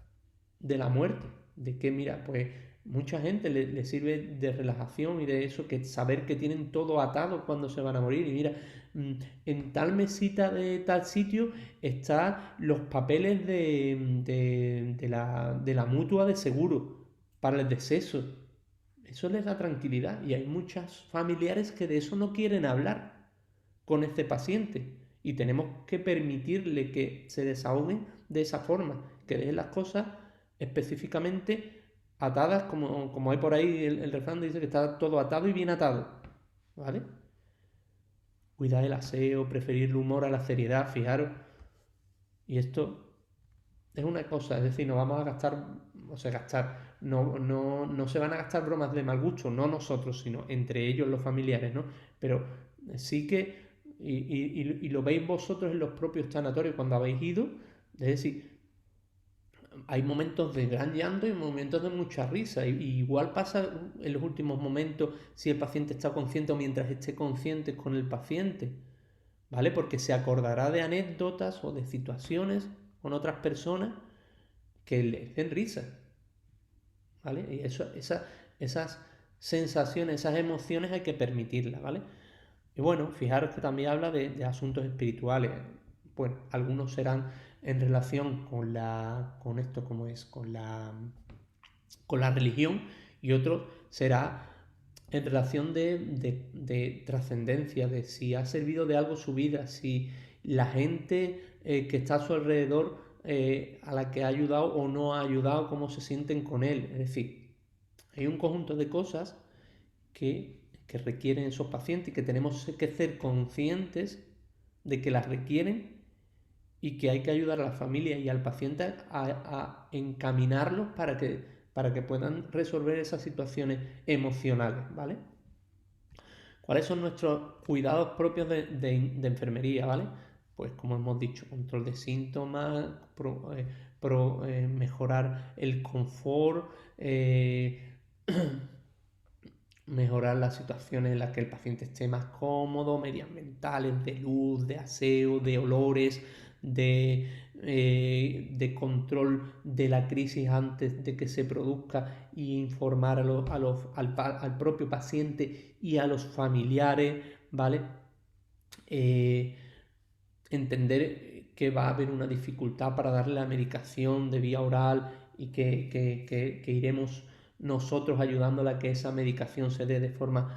de la muerte, de que mira, pues mucha gente le sirve de relajación y de eso, que saber que tienen todo atado cuando se van a morir. Y mira, en tal mesita de tal sitio están los papeles de la mutua de seguro para el deceso. Eso les da tranquilidad y hay muchos familiares que de eso no quieren hablar con este paciente y tenemos que permitirle que se desahoguen de esa forma, que dejen las cosas específicamente atadas, como hay por ahí el refrán dice que está todo atado y bien atado, ¿vale? Cuidar el aseo, preferir el humor a la seriedad, fijaros. Y esto es una cosa, es decir, no vamos a gastar, o sea, no se van a gastar bromas de mal gusto, no nosotros, sino entre ellos los familiares, ¿no? Pero sí que, y lo veis vosotros en los propios tanatorios cuando habéis ido, es decir, hay momentos de gran llanto y momentos de mucha risa. Y igual pasa en los últimos momentos si el paciente está consciente o mientras esté consciente con el paciente, ¿vale? Porque se acordará de anécdotas o de situaciones con otras personas que le den risa, ¿vale? Y esas sensaciones, esas emociones hay que permitirlas, ¿vale? Y bueno, fijaros que también habla de asuntos espirituales. Bueno, algunos serán en relación con esto, como es, con la religión, y otros será en relación de trascendencia, de si ha servido de algo su vida, si la gente que está a su alrededor, a la que ha ayudado o no ha ayudado, cómo se sienten con él. Es decir, hay un conjunto de cosas que requieren esos pacientes y que tenemos que ser conscientes de que las requieren y que hay que ayudar a la familia y al paciente a encaminarlos para que puedan resolver esas situaciones emocionales, ¿vale? ¿Cuáles son nuestros cuidados propios de enfermería, ¿vale? Pues como hemos dicho, control de síntomas, mejorar el confort, mejorar las situaciones en las que el paciente esté más cómodo, medioambientales, de luz, de aseo, de olores, de control de la crisis antes de que se produzca y informar al propio paciente y a los familiares, ¿vale? Entender que va a haber una dificultad para darle la medicación de vía oral y que iremos nosotros ayudándola a que esa medicación se dé de forma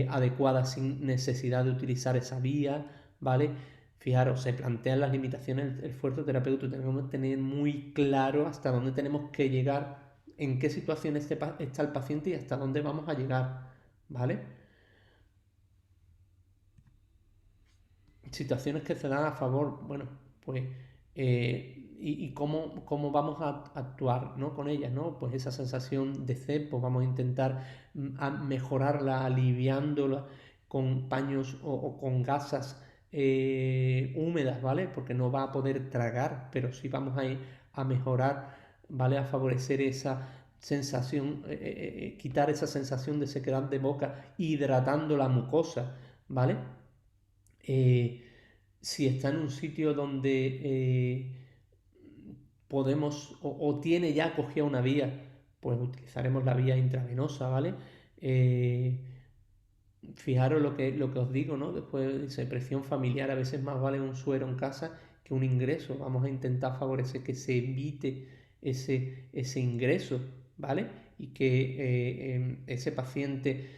adecuada sin necesidad de utilizar esa vía, ¿vale? Fijaros, se plantean las limitaciones del esfuerzo terapéutico, tenemos que tener muy claro hasta dónde tenemos que llegar, en qué situación está el paciente y hasta dónde vamos a llegar, ¿vale? Situaciones que se dan a favor, bueno, pues, y cómo vamos a actuar, ¿no? Con ellas, ¿no? Pues esa sensación de sed, pues vamos a intentar a mejorarla, aliviándola con paños o con gasas húmedas, ¿vale? Porque no va a poder tragar, pero sí vamos a mejorar, ¿vale? A favorecer esa sensación, quitar esa sensación de sequedad de boca, hidratando la mucosa, ¿vale? Eh, si está en un sitio donde podemos tiene ya cogida una vía, pues utilizaremos la vía intravenosa, ¿vale? Eh, Fijaros lo que os digo, ¿no? Después dice presión familiar, a veces más vale un suero en casa que un ingreso. Vamos a intentar favorecer que se evite ese ingreso, ¿vale? Y que ese paciente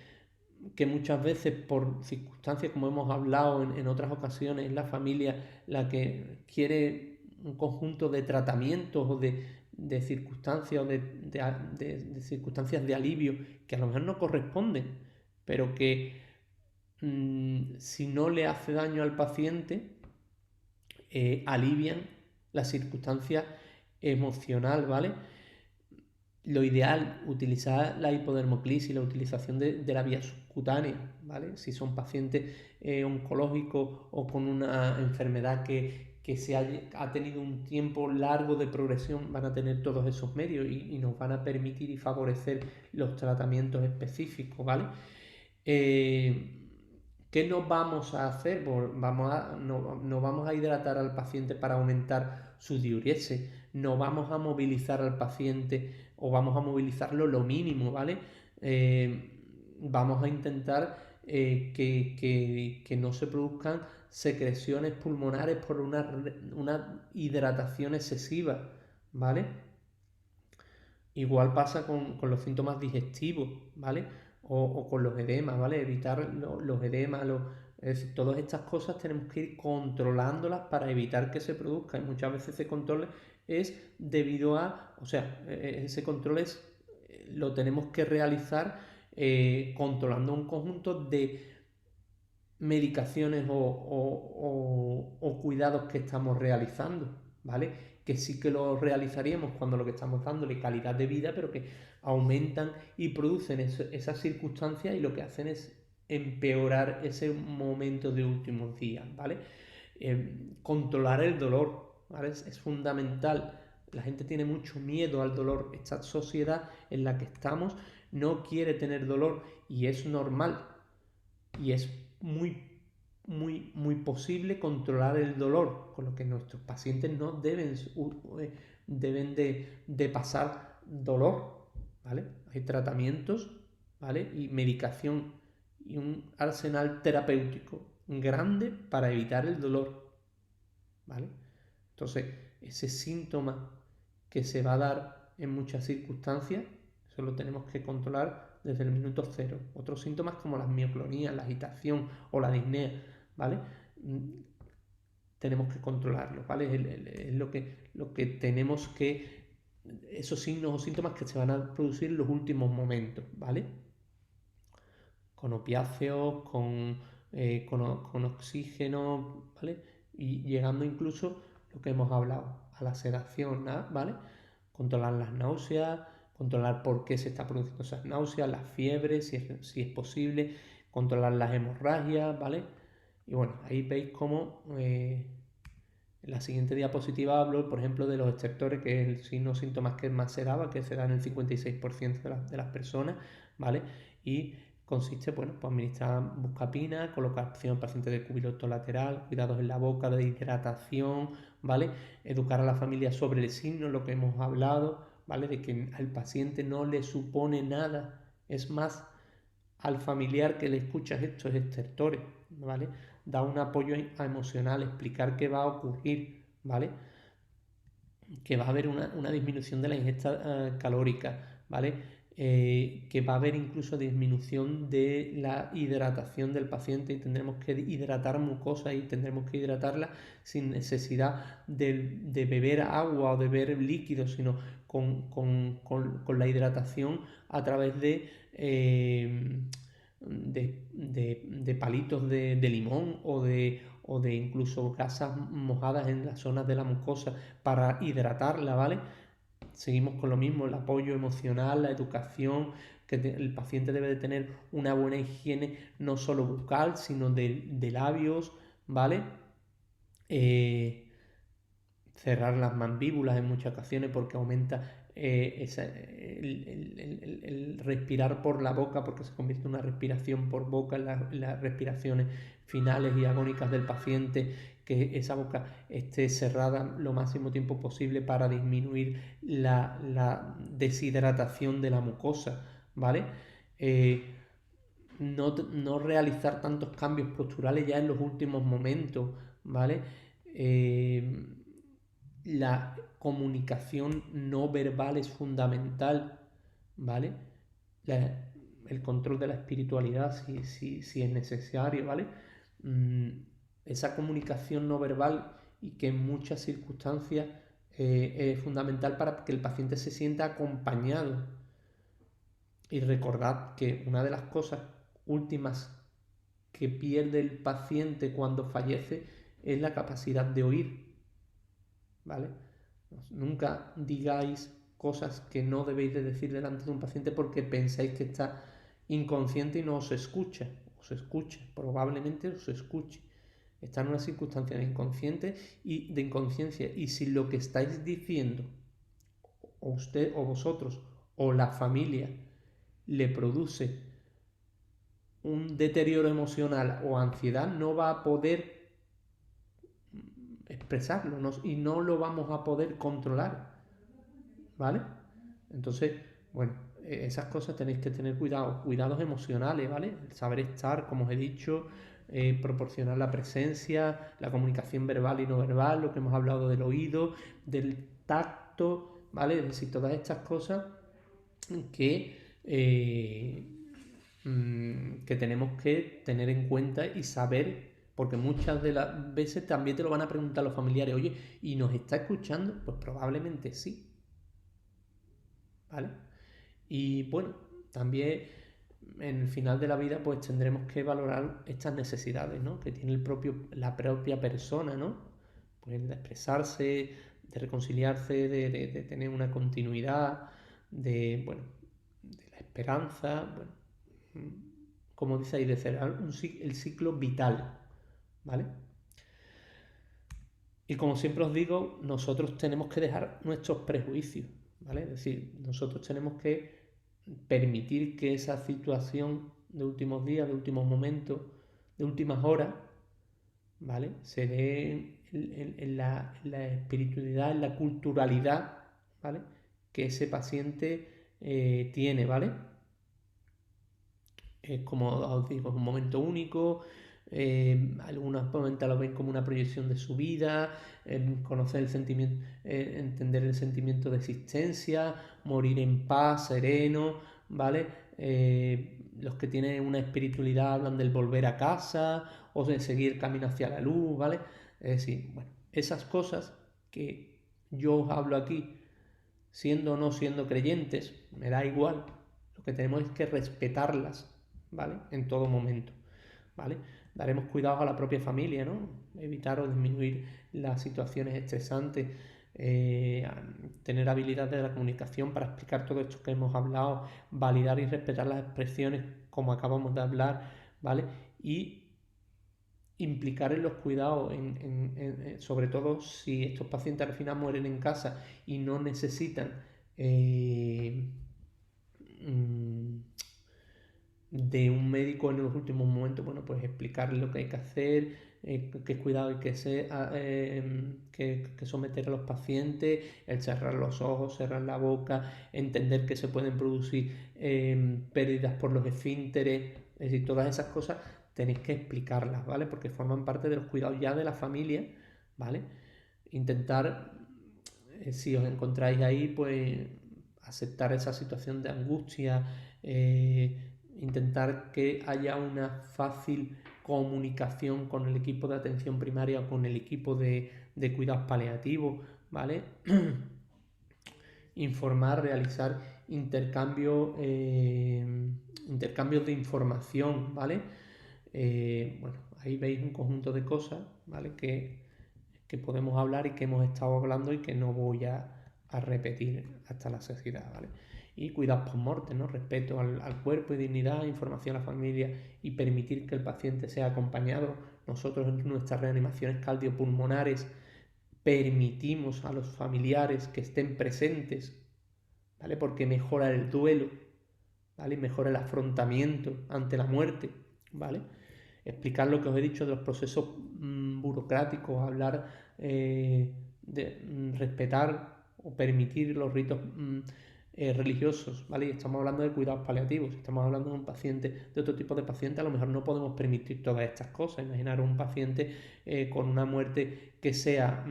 que muchas veces por circunstancias, como hemos hablado en otras ocasiones, es la familia la que quiere un conjunto de tratamientos o de circunstancias o de circunstancias de alivio que a lo mejor no corresponden, pero que si no le hace daño al paciente, alivian la circunstancia emocional, ¿vale? Lo ideal, utilizar la hipodermoclisis, la utilización de la vía subcutánea, ¿vale? Si son pacientes oncológicos o con una enfermedad que ha tenido un tiempo largo de progresión, van a tener todos esos medios y nos van a permitir y favorecer los tratamientos específicos, ¿vale? ¿Qué nos vamos a hacer? Pues no vamos a hidratar al paciente para aumentar su diuresis, no vamos a movilizar al paciente o vamos a movilizarlo lo mínimo, ¿vale? Vamos a intentar que no se produzcan secreciones pulmonares por una hidratación excesiva, ¿vale? Igual pasa con los síntomas digestivos, ¿vale? O con los edemas, ¿vale? Evitar los edemas, es decir, todas estas cosas tenemos que ir controlándolas para evitar que se produzca. Y muchas veces ese control es debido a, o sea, ese control es lo tenemos que realizar controlando un conjunto de medicaciones o cuidados que estamos realizando, ¿vale? Que sí que lo realizaríamos cuando lo que estamos dándole calidad de vida, pero que aumentan y producen esas circunstancias y lo que hacen es empeorar ese momento de últimos días, ¿vale? Controlar el dolor, ¿vale? Es fundamental. La gente tiene mucho miedo al dolor. Esta sociedad en la que estamos no quiere tener dolor y es normal. Y es muy posible controlar el dolor, con lo que nuestros pacientes no deben de pasar dolor, ¿vale? Hay tratamientos, ¿vale? Y medicación y un arsenal terapéutico grande para evitar el dolor, ¿vale? Entonces, ese síntoma que se va a dar en muchas circunstancias, eso lo tenemos que controlar desde el minuto cero. Otros síntomas como las mioclonías, la agitación o la disnea, ¿vale? Tenemos que controlarlo, ¿vale? Es lo que tenemos que... Esos signos o síntomas que se van a producir en los últimos momentos, ¿vale? Con opiáceos, con oxígeno, ¿vale? Y llegando incluso lo que hemos hablado, a la sedación, ¿vale? Controlar las náuseas, controlar por qué se está produciendo esas náuseas, las fiebres, si es posible, controlar las hemorragias, ¿vale? Y bueno, ahí veis cómo en la siguiente diapositiva hablo, por ejemplo, de los estertores, que es el signo síntomas que más se daba, que se da en el 56% de las personas, ¿vale? Y consiste, bueno, pues administrar buscapina, colocación al paciente de cubiloto lateral, cuidados en la boca, de hidratación, ¿vale? Educar a la familia sobre el signo, lo que hemos hablado, ¿vale? De que al paciente no le supone nada, es más, al familiar que le escuchas estos estertores, ¿vale? Da un apoyo emocional, explicar qué va a ocurrir, ¿vale? Que va a haber una disminución de la ingesta calórica, ¿vale? Que va a haber incluso disminución de la hidratación del paciente y tendremos que hidratar mucosa y tendremos que hidratarla sin necesidad de beber agua o de beber líquidos, sino con la hidratación a través de palitos de limón o de incluso gasas mojadas en las zonas de la mucosa para hidratarla, ¿vale? Seguimos con lo mismo, el apoyo emocional, la educación, que el paciente debe de tener una buena higiene no solo bucal, sino de labios, ¿vale? Cerrar las mandíbulas en muchas ocasiones porque aumenta el respirar por la boca, porque se convierte en una respiración por boca en las respiraciones finales y agónicas del paciente, que esa boca esté cerrada lo máximo tiempo posible para disminuir la deshidratación de la mucosa, ¿vale? No realizar tantos cambios posturales ya en los últimos momentos, ¿vale? La comunicación no verbal es fundamental, ¿vale? El control de la espiritualidad si es necesario, ¿vale? Esa comunicación no verbal y que en muchas circunstancias es fundamental para que el paciente se sienta acompañado. Y recordad que una de las cosas últimas que pierde el paciente cuando fallece es la capacidad de oír, ¿vale? Nunca digáis cosas que no debéis de decir delante de un paciente porque pensáis que está inconsciente y no os escucha. Os escucha, probablemente os escuche. Está en una circunstancia de inconsciencia y si lo que estáis diciendo, o usted o vosotros o la familia, le produce un deterioro emocional o ansiedad, no va a poder expresarlo y no lo vamos a poder controlar, ¿vale? Entonces, bueno, esas cosas tenéis que tener cuidado, cuidados emocionales, ¿vale? El saber estar, como os he dicho, proporcionar la presencia, la comunicación verbal y no verbal, lo que hemos hablado del oído, del tacto, ¿vale? Es decir, todas estas cosas que tenemos que tener en cuenta y saber, porque muchas de las veces también te lo van a preguntar los familiares, oye, ¿y nos está escuchando? Pues probablemente sí, ¿vale? Y bueno, también en el final de la vida pues tendremos que valorar estas necesidades, ¿no? Que tiene la propia persona, ¿no? Pues de expresarse, de reconciliarse, de tener una continuidad, bueno, de la esperanza, bueno, como dice ahí, de cerrar el ciclo vital, ¿vale? Y como siempre os digo, nosotros tenemos que dejar nuestros prejuicios, ¿vale? Es decir, nosotros tenemos que permitir que esa situación de últimos días, de últimos momentos, de últimas horas, ¿vale? Se dé en la espiritualidad, en la culturalidad, ¿vale? Que ese paciente tiene, ¿vale? Es como os digo, es un momento único. Algunos momentos lo ven como una proyección de su vida, conocer el sentimiento, entender el sentimiento de existencia, morir en paz, sereno, ¿vale? Los que tienen una espiritualidad hablan del volver a casa o de seguir camino hacia la luz, ¿vale? Es decir, bueno, esas cosas que yo os hablo aquí, siendo o no siendo creyentes, me da igual. Lo que tenemos es que respetarlas, ¿vale? En todo momento, ¿vale? Daremos cuidado a la propia familia, ¿no? Evitar o disminuir las situaciones estresantes, tener habilidades de la comunicación para explicar todo esto que hemos hablado, validar y respetar las expresiones como acabamos de hablar, ¿vale? Y implicar en los cuidados, sobre todo si estos pacientes al final mueren en casa y no necesitan mm, de un médico en los últimos momentos, bueno, pues explicarles lo que hay que hacer, qué cuidado hay que someter a los pacientes, el cerrar los ojos, cerrar la boca, entender que se pueden producir pérdidas por los esfínteres, es decir, todas esas cosas tenéis que explicarlas, ¿vale? Porque forman parte de los cuidados ya de la familia, ¿vale? Intentar, si os encontráis ahí, pues aceptar esa situación de angustia, intentar que haya una fácil comunicación con el equipo de atención primaria o con el equipo de cuidados paliativos, ¿vale? Informar, realizar intercambios de información, ¿vale? Bueno, ahí veis un conjunto de cosas, ¿vale? Que podemos hablar y que hemos estado hablando y que no voy a repetir hasta la saciedad, ¿vale? Y cuidados post-mortem, ¿no? Respeto al cuerpo y dignidad, información a la familia y permitir que el paciente sea acompañado. Nosotros en nuestras reanimaciones cardiopulmonares permitimos a los familiares que estén presentes, ¿vale? Porque mejora el duelo, ¿vale? Mejora el afrontamiento ante la muerte, ¿vale? Explicar lo que os he dicho de los procesos burocráticos, hablar de respetar o permitir los ritos religiosos, ¿vale? Y estamos hablando de cuidados paliativos. Si estamos hablando de un paciente, de otro tipo de paciente, a lo mejor no podemos permitir todas estas cosas. Imaginar un paciente con una muerte que sea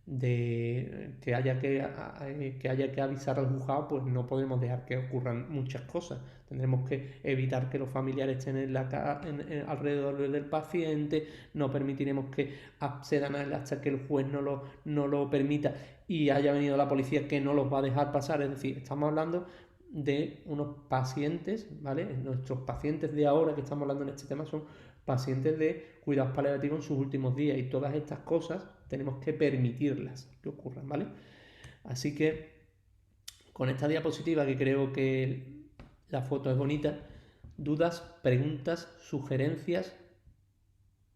que haya que avisar al juzgado, pues no podemos dejar que ocurran muchas cosas. Tendremos que evitar que los familiares estén alrededor del paciente, no permitiremos que accedan a él hasta que el juez no lo permita y haya venido la policía que no los va a dejar pasar. Es decir, estamos hablando de unos pacientes, ¿vale? Nuestros pacientes de ahora que estamos hablando en este tema son pacientes de cuidados paliativos en sus últimos días y todas estas cosas tenemos que permitirlas que ocurran, ¿vale? Así que con esta diapositiva, que creo que la foto es bonita, dudas, preguntas, sugerencias,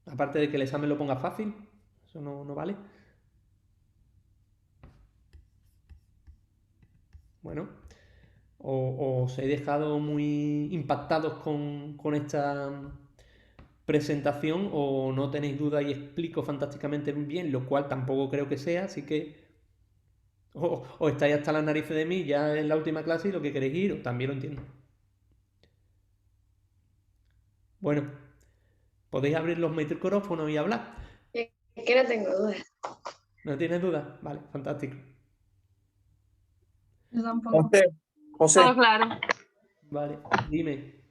aparte de que el examen lo ponga fácil, eso no vale. Bueno, os he dejado muy impactados con esta presentación o no tenéis duda y explico fantásticamente bien, lo cual tampoco creo que sea, así que o estáis hasta las narices de mí ya en la última clase y lo que queréis ir, también lo entiendo. Bueno, podéis abrir los micrófonos y hablar. Es que no tengo dudas. ¿No tienes dudas? Vale, fantástico. Yo tampoco. José, Todo claro. Vale, dime.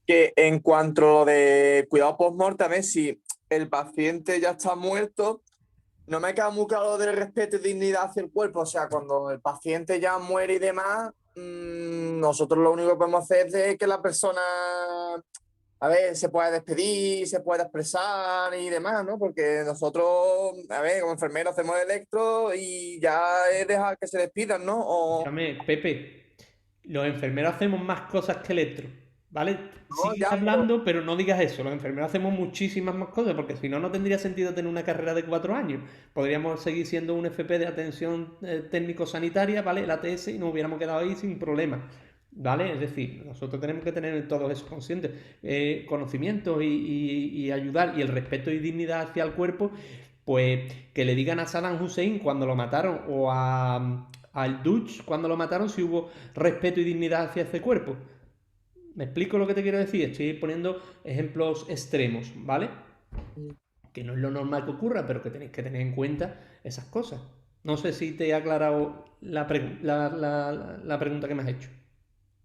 que en cuanto a lo de cuidado post-mortem, si el paciente ya está muerto, no me queda muy claro del respeto y dignidad hacia el cuerpo. O sea, cuando el paciente ya muere y demás, nosotros lo único que podemos hacer es de que la persona, a ver, se pueda despedir, se pueda expresar y demás, ¿no? Porque nosotros, a ver, como enfermeros hacemos electro y ya es dejar que se despidan, ¿no? O, Escúchame, Pepe, los enfermeros hacemos más cosas que electro, ¿vale? no, Sigue ya, pero hablando, pero no digas eso. Los enfermeros hacemos muchísimas más cosas, porque si no, no tendría sentido tener una carrera de 4 años. Podríamos seguir siendo un FP de atención técnico-sanitaria, ¿vale? El ATS, y nos hubiéramos quedado ahí sin problemas, ¿vale? Es decir, nosotros tenemos que tener todos esos conscientes, conocimientos y ayudar, y el respeto y dignidad hacia el cuerpo, pues que le digan a Saddam Hussein cuando lo mataron o al Dutch cuando lo mataron si hubo respeto y dignidad hacia ese cuerpo. ¿Me explico lo que te quiero decir? Estoy poniendo ejemplos extremos, ¿vale? Que no es lo normal que ocurra, pero que tenéis que tener en cuenta esas cosas. No sé si te he aclarado la pregunta que me has hecho.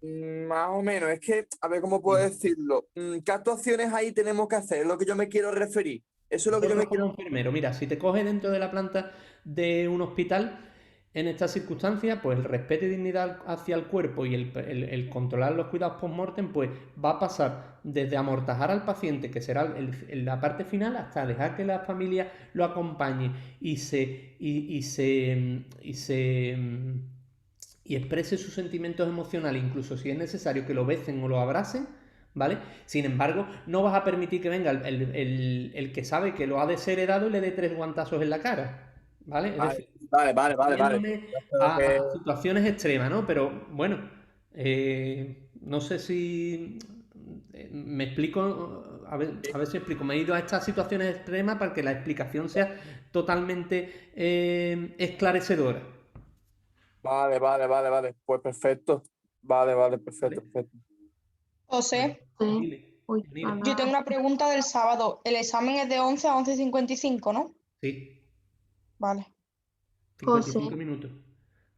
más o menos, es que, a ver cómo puedo Dime. decirlo. ¿Qué actuaciones ahí tenemos que hacer? Es lo que yo me quiero referir. Eso es lo que yo Nosotros me como quiero. enfermeros, mira, si te coges dentro de la planta de un hospital, en estas circunstancias, pues el respeto y dignidad hacia el cuerpo y el controlar los cuidados post-mortem, pues va a pasar desde amortajar al paciente, que será la parte final, hasta dejar que la familia lo acompañe y exprese sus sentimientos emocionales, incluso si es necesario que lo besen o lo abracen, ¿vale? Sin embargo, no vas a permitir que venga el que sabe que lo ha desheredado y le dé 3 guantazos en la cara, ¿vale? Es Vale, decir, vale. yéndome Yo creo que a situaciones extremas, ¿no? Pero bueno, no sé si me explico, a ver si explico. Me he ido a estas situaciones extremas para que la explicación sea totalmente esclarecedora, vale. Pues perfecto. ¿vale? Perfecto. Bueno, José, Sí. dile, Uy, Yanira. yo tengo una pregunta del sábado. El examen es de 11 a 11:55, ¿no? Sí, Vale. 55 José, minutos.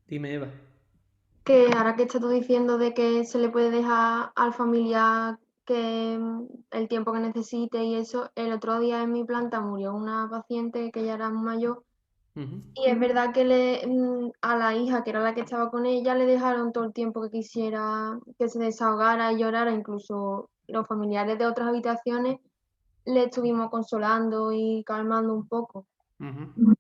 Dime, Eva. que ahora que estás tú diciendo de que se le puede dejar al familiar que el tiempo que necesite y eso, el otro día en mi planta murió una paciente que ya era mayor Ujú. y es verdad que a la hija, que era la que estaba con ella, le dejaron todo el tiempo que quisiera que se desahogara y llorara, incluso los familiares de otras habitaciones le estuvimos consolando y calmando un poco. Ujú.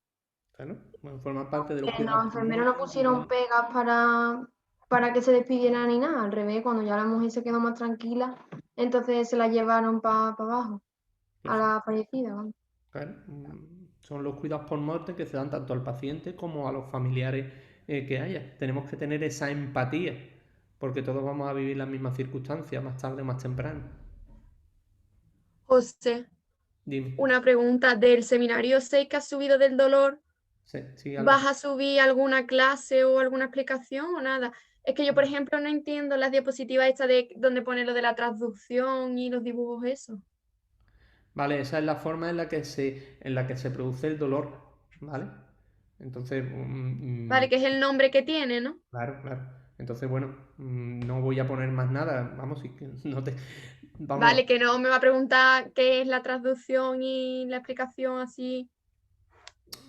Claro, bueno, forma parte de los Que los cuidados enfermeros no post-mortem, pusieron pegas para que se despidiera ni nada, al revés, cuando ya la mujer se quedó más tranquila, entonces se la llevaron para abajo, a perfecto. la fallecida, vamos. Claro, son los cuidados por muerte que se dan tanto al paciente como a los familiares que haya. Tenemos que tener esa empatía, porque todos vamos a vivir las mismas circunstancias, más tarde o más temprano. José, Dime, una pregunta. Del seminario 6 que has subido del dolor, sigue ¿vas hablando. a subir alguna clase o alguna explicación o nada? Es que yo, por ejemplo, no entiendo las diapositivas estas de donde pone lo de la traducción y los dibujos, eso. Vale, esa es la forma en la que se produce el dolor, ¿vale? Entonces, Vale, que es el nombre que tiene, ¿no? claro, claro. Entonces, bueno, no voy a poner más nada. Vamos, si no te. Vamos, Vale, que no me va a preguntar qué es la traducción y la explicación así.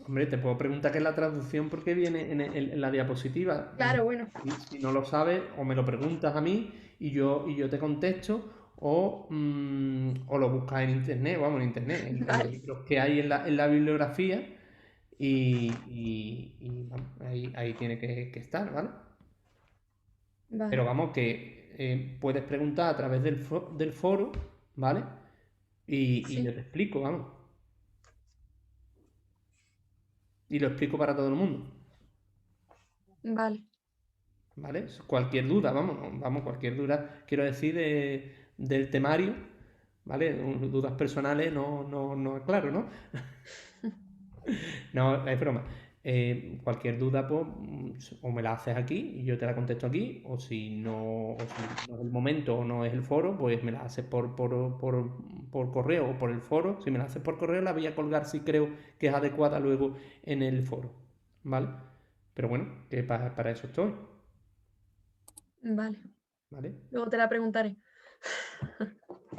hombre, te puedo preguntar qué es la traducción porque viene en la diapositiva. Claro, bueno. Si no lo sabes, o me lo preguntas a mí y yo te contesto, o lo buscas en internet, vamos, en internet, en los Vale, libros que hay en la bibliografía, vamos, ahí tiene que estar, ¿vale? Pero vale. vamos, que puedes preguntar a través del foro, ¿vale? Y yo Sí, te explico, vamos. Y lo explico para todo el mundo. vale. ¿Vale? Cualquier duda, vamos, vamos, cualquier duda, quiero decir, del temario, ¿vale? Dudas personales, no es claro, ¿no? No, es broma. Cualquier duda, pues, o me la haces aquí y yo te la contesto aquí, o si no es el momento o no es el foro, pues me la haces por correo o por el foro. Si me la haces por correo, la voy a colgar si creo que es adecuada luego en el foro, ¿vale? Pero bueno, que para eso estoy, Vale. ¿vale? Luego te la preguntaré.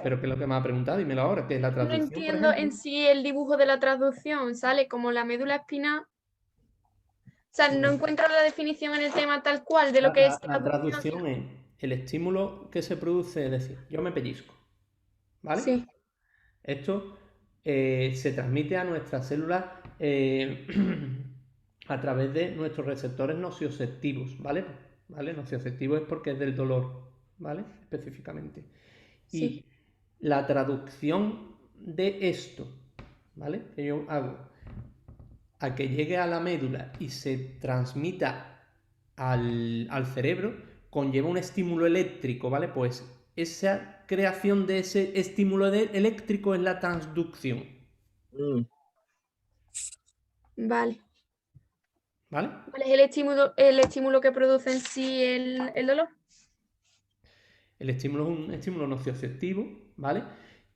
Pero ¿qué es lo que me ha preguntado? Dímelo ahora, ¿qué es la No traducción, por entiendo ejemplo? en sí el dibujo de la traducción. Sale como la médula espinal, sea, no encuentro la definición en el tema tal cual de lo que es La traducción es el estímulo que se produce, es decir, yo me pellizco, ¿vale? Sí, Esto se transmite a nuestras células a través de nuestros receptores nocioceptivos, ¿vale? ¿Vale? Nocioceptivo es porque es del dolor, ¿vale? Específicamente. sí. Y la traducción de esto, ¿vale? Que yo hago a que llegue a la médula y se transmita al cerebro, conlleva un estímulo eléctrico, ¿vale? Pues esa creación de ese estímulo eléctrico es la transducción, Mm. Vale. ¿vale? ¿Cuál es el estímulo que produce en sí el dolor? El estímulo es un estímulo nocioceptivo, ¿vale?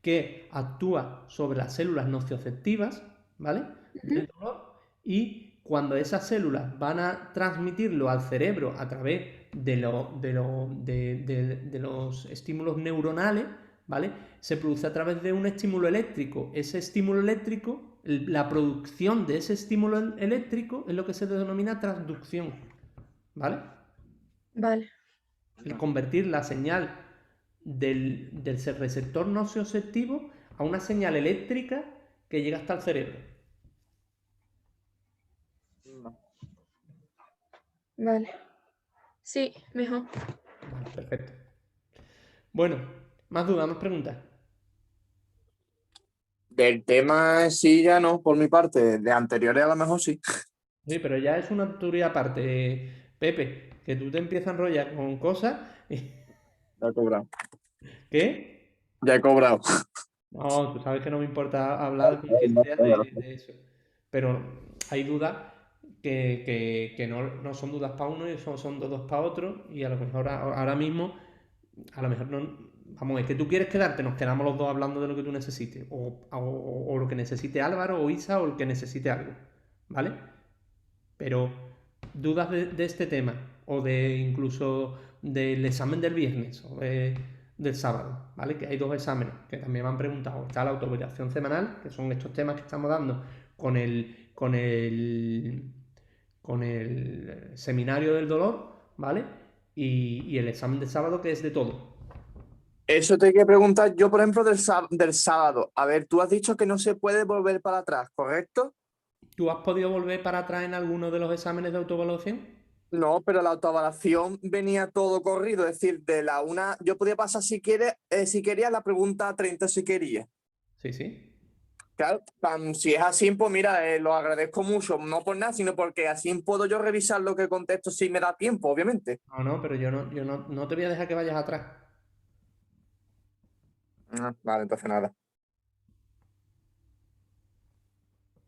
Que actúa sobre las células nocioceptivas, ¿vale? Del dolor, y cuando esas células van a transmitirlo al cerebro a través de los estímulos neuronales, ¿vale? Se produce a través de un estímulo eléctrico. Ese estímulo eléctrico, la producción de ese estímulo eléctrico es lo que se denomina transducción, ¿vale? Vale. El convertir la señal del receptor nocioceptivo a una señal eléctrica que llega hasta el cerebro. Vale. Sí, mejor. Vale, perfecto. Bueno, más dudas, más preguntas. Del tema sí, ya no, por mi parte. De anteriores a lo mejor sí. Sí, pero ya es una teoría aparte, Pepe, que tú te empiezas a enrollar con cosas. Ya he cobrado. ¿Qué? Ya he cobrado. No, tú sabes que no me importa hablar con quien sea de eso. Pero hay dudas que no son dudas para uno y son dudas para otro. Y a lo mejor ahora mismo, a lo mejor no. Vamos, es que tú quieres quedarte, nos quedamos los dos hablando de lo que tú necesites. O lo que necesite Álvaro o Isa o el que necesite algo. ¿Vale? Pero dudas de este tema o de incluso del examen del viernes o del sábado, ¿vale? Que hay dos exámenes que también me han preguntado. Está la autoevaluación semanal, que son estos temas que estamos dando con el seminario del dolor, ¿vale? Y el examen del sábado, que es de todo. Eso te hay que preguntar yo, por ejemplo, del sábado. A ver, tú has dicho que no se puede volver para atrás, ¿correcto? ¿Tú has podido volver para atrás en alguno de los exámenes de autoevaluación? No, pero la autoevaluación venía todo corrido, es decir, de la una, yo podía pasar si quieres, si quería la pregunta 30 si quería. Sí, sí. Claro, si es así, pues mira, lo agradezco mucho, no por nada, sino porque así puedo yo revisar lo que contesto si me da tiempo, obviamente. No, pero yo no te voy a dejar que vayas atrás. Vale, entonces nada.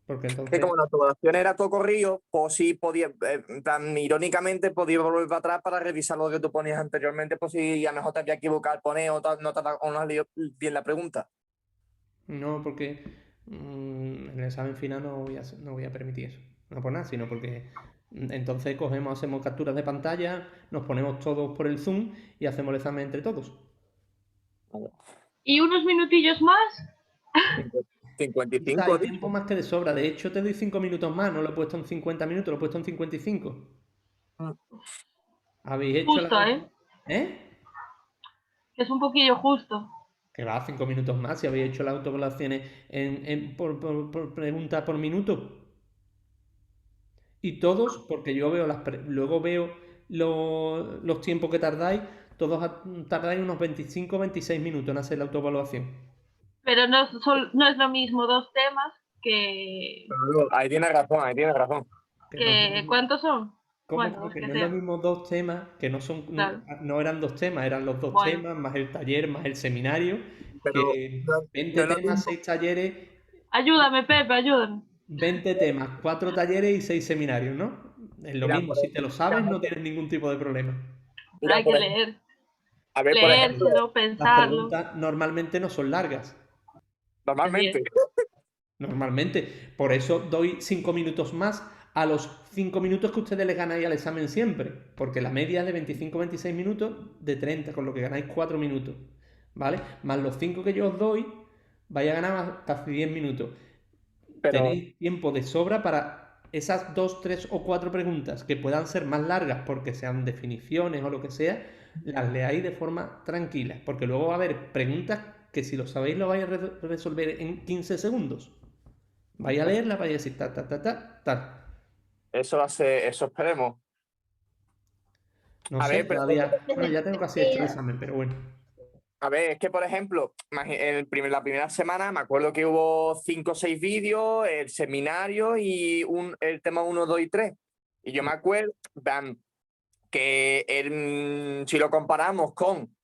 Porque Que entonces. como la autoevaluación era todo corrido, pues sí podía, tan irónicamente podía volver para atrás para revisar lo que tú ponías anteriormente, pues si a lo mejor te había equivocado al poner o no has leído bien la pregunta. No, porque en el examen final no voy a permitir eso. No por nada, sino porque entonces hacemos capturas de pantalla, nos ponemos todos por el Zoom y hacemos el examen entre todos. ¿Y unos minutillos más? 55, Hay tiempo más que de sobra. De hecho, te doy 5 minutos más. No lo he puesto en 50 minutos, lo he puesto en 55. Habéis hecho Justo, ¿eh? ¿Eh? Que es un poquillo justo. Que va, 5 minutos más si habéis hecho las autoevaluaciones por pregunta por minuto. Y todos, porque yo veo luego veo los tiempos que tardáis, todos tardáis unos 25 o 26 minutos en hacer la autoevaluación. Pero no es lo mismo dos temas que... Ahí tienes razón, ahí tienes razón. ¿Cuántos son? ¿Cómo Bueno, los que que no es lo sean. mismo dos temas, que no son, Claro. no eran dos temas, eran los dos Bueno. temas, más el taller, más el seminario, Pero que no 20 es lo temas, mismo. 6 talleres, Ayúdame, Pepe, ayúdame. 20 temas, 4 talleres y 6 seminarios, ¿no? Es lo Mira, mismo, si te lo sabes no tienes ningún tipo de problema. Pero hay que por leer. a ver, por ejemplo, Leérselo, Las pensarlo. preguntas normalmente no son largas. normalmente. Normalmente. Por eso doy 5 minutos más a los 5 minutos que ustedes les ganáis al examen siempre. Porque la media es de 25-26 minutos de 30, con lo que ganáis 4 minutos. ¿Vale? Más los 5 que yo os doy, vais a ganar casi 10 minutos. Pero Tenéis tiempo de sobra para esas 2, 3 o 4 preguntas que puedan ser más largas porque sean definiciones o lo que sea, las leáis de forma tranquila, porque luego va a haber preguntas que si lo sabéis lo vais a resolver en 15 segundos. Vais a leerla, vais a decir ta, ta, ta, ta, ta. Eso esperemos. No A sé, ver, pero todavía. Bueno, ya tengo casi hecho el examen, pero bueno. a ver, es que por ejemplo, la primera semana me acuerdo que hubo 5 o 6 vídeos, el seminario y el tema 1, 2 y 3. Y yo me acuerdo que si lo comparamos con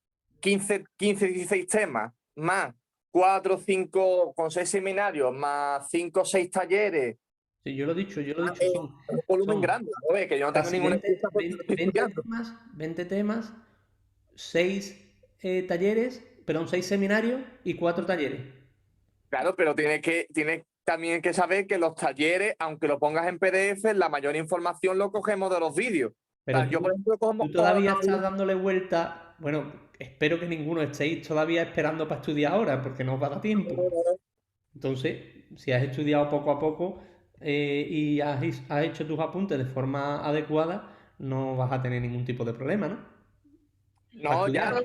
15, 16 temas, más 4, 5, con 6 seminarios, más 5 o 6 talleres, Sí, yo lo he dicho, un volumen grande, ¿no? Que yo no tengo casi ninguna 20, excusa porque lo estoy 20 estudiando. temas, 20 temas, 6 talleres, perdón, 6 seminarios y 4 talleres. Claro, pero tienes también que saber que los talleres, aunque lo pongas en PDF, la mayor información lo cogemos de los vídeos. Pero Yo, por ejemplo, tú todavía estás dándole vuelta. Bueno, espero que ninguno estéis todavía esperando para estudiar ahora, porque no os va a dar tiempo. Entonces, si has estudiado poco a poco y has hecho tus apuntes de forma adecuada, no vas a tener ningún tipo de problema, ¿no? Para No, ya. estudiar.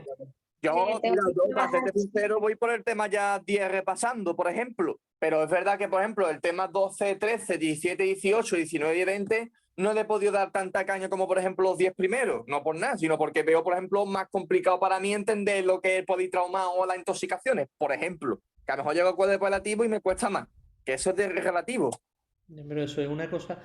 Yo, Tengo mira, que yo, para trabajar. serte sincero, voy por el tema ya 10 repasando, por ejemplo. Pero es verdad que, por ejemplo, el tema 12, 13, 17, 18, 19 y 20 no le he podido dar tanta caña como, por ejemplo, los 10 primeros. No por nada, sino porque veo, por ejemplo, más complicado para mí entender lo que es el politrauma o las intoxicaciones, por ejemplo. Que a lo mejor llego al cuadro relativo y me cuesta más. Que eso es de relativo. Pero eso es una cosa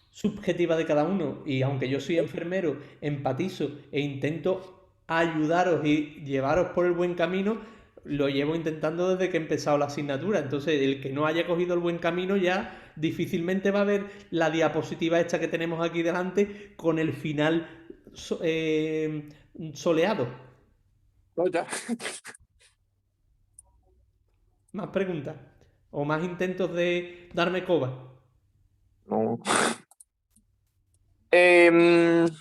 subjetiva de cada uno. Y aunque yo soy enfermero, empatizo e intento ayudaros y llevaros por el buen camino, lo llevo intentando desde que he empezado la asignatura. Entonces, el que no haya cogido el buen camino ya difícilmente va a ver la diapositiva esta que tenemos aquí delante con el final soleado. No, ya. Más preguntas o más intentos de darme coba. No. Em, ¿Qué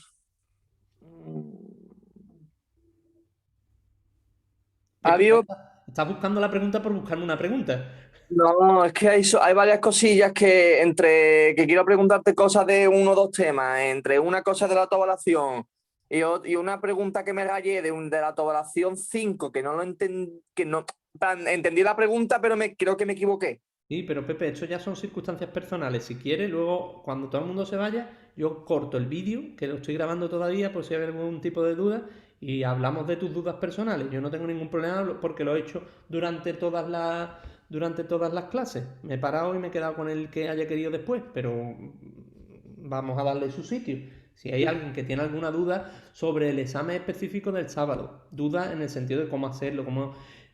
ha pasa? habido Estás buscando la pregunta por buscarme una pregunta. No, es que hay varias cosillas que quiero preguntarte cosas de uno o dos temas, entre una cosa de la autoevaluación y una pregunta que me rayé de la autoevaluación 5 que no lo entendí, entendí la pregunta, pero creo que me equivoqué. Sí, pero Pepe, esto ya son circunstancias personales. Si quieres, luego, cuando todo el mundo se vaya, yo corto el vídeo, que lo estoy grabando todavía, por si hay algún tipo de duda, y hablamos de tus dudas personales. Yo no tengo ningún problema porque lo he hecho durante todas las clases. Me he parado y me he quedado con el que haya querido después, pero vamos a darle su sitio. Si hay alguien que tiene alguna duda sobre el examen específico del sábado, duda en el sentido de cómo hacerlo,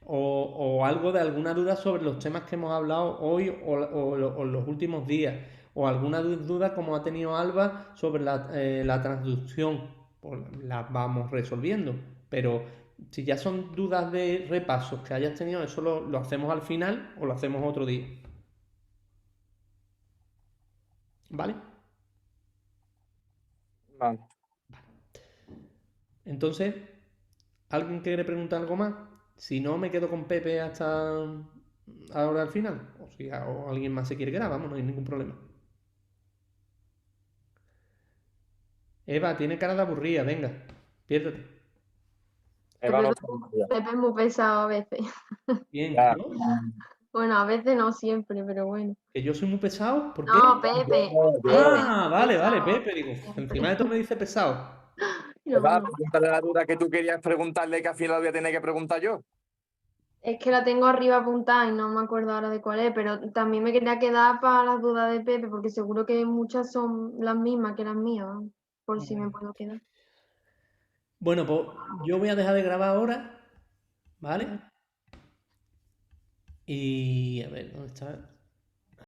o algo de alguna duda sobre los temas que hemos hablado hoy o los últimos días, o alguna duda como ha tenido Alba sobre la transducción, pues las vamos resolviendo. Pero si ya son dudas de repasos que hayas tenido, eso lo hacemos al final o lo hacemos otro día. ¿Vale? Vale. Entonces, ¿alguien quiere preguntar algo más? Si no, me quedo con Pepe hasta ahora al final. O alguien más se quiere quedar, vamos, no hay ningún problema. Eva, tiene cara de aburrida, venga, piérdete. Eva no Pepe es muy pesado a veces. Bien, Ya. ¿no? Bueno, a veces no siempre, pero bueno. ¿Que yo soy muy pesado? ¿Por qué? No, Pepe. Ah, vale, pesado, Pepe, digo, siempre. encima de todo me dice pesado. No, Eva, no. pregúntale la duda que tú querías preguntarle, que al final voy a tener que preguntar yo. Es que la tengo arriba apuntada y no me acuerdo ahora de cuál es, pero también me quería quedar para las dudas de Pepe, porque seguro que muchas son las mismas que las mías, vamos, por si me puedo quedar. Bueno, pues yo voy a dejar de grabar ahora, ¿vale? Y a ver, ¿dónde está?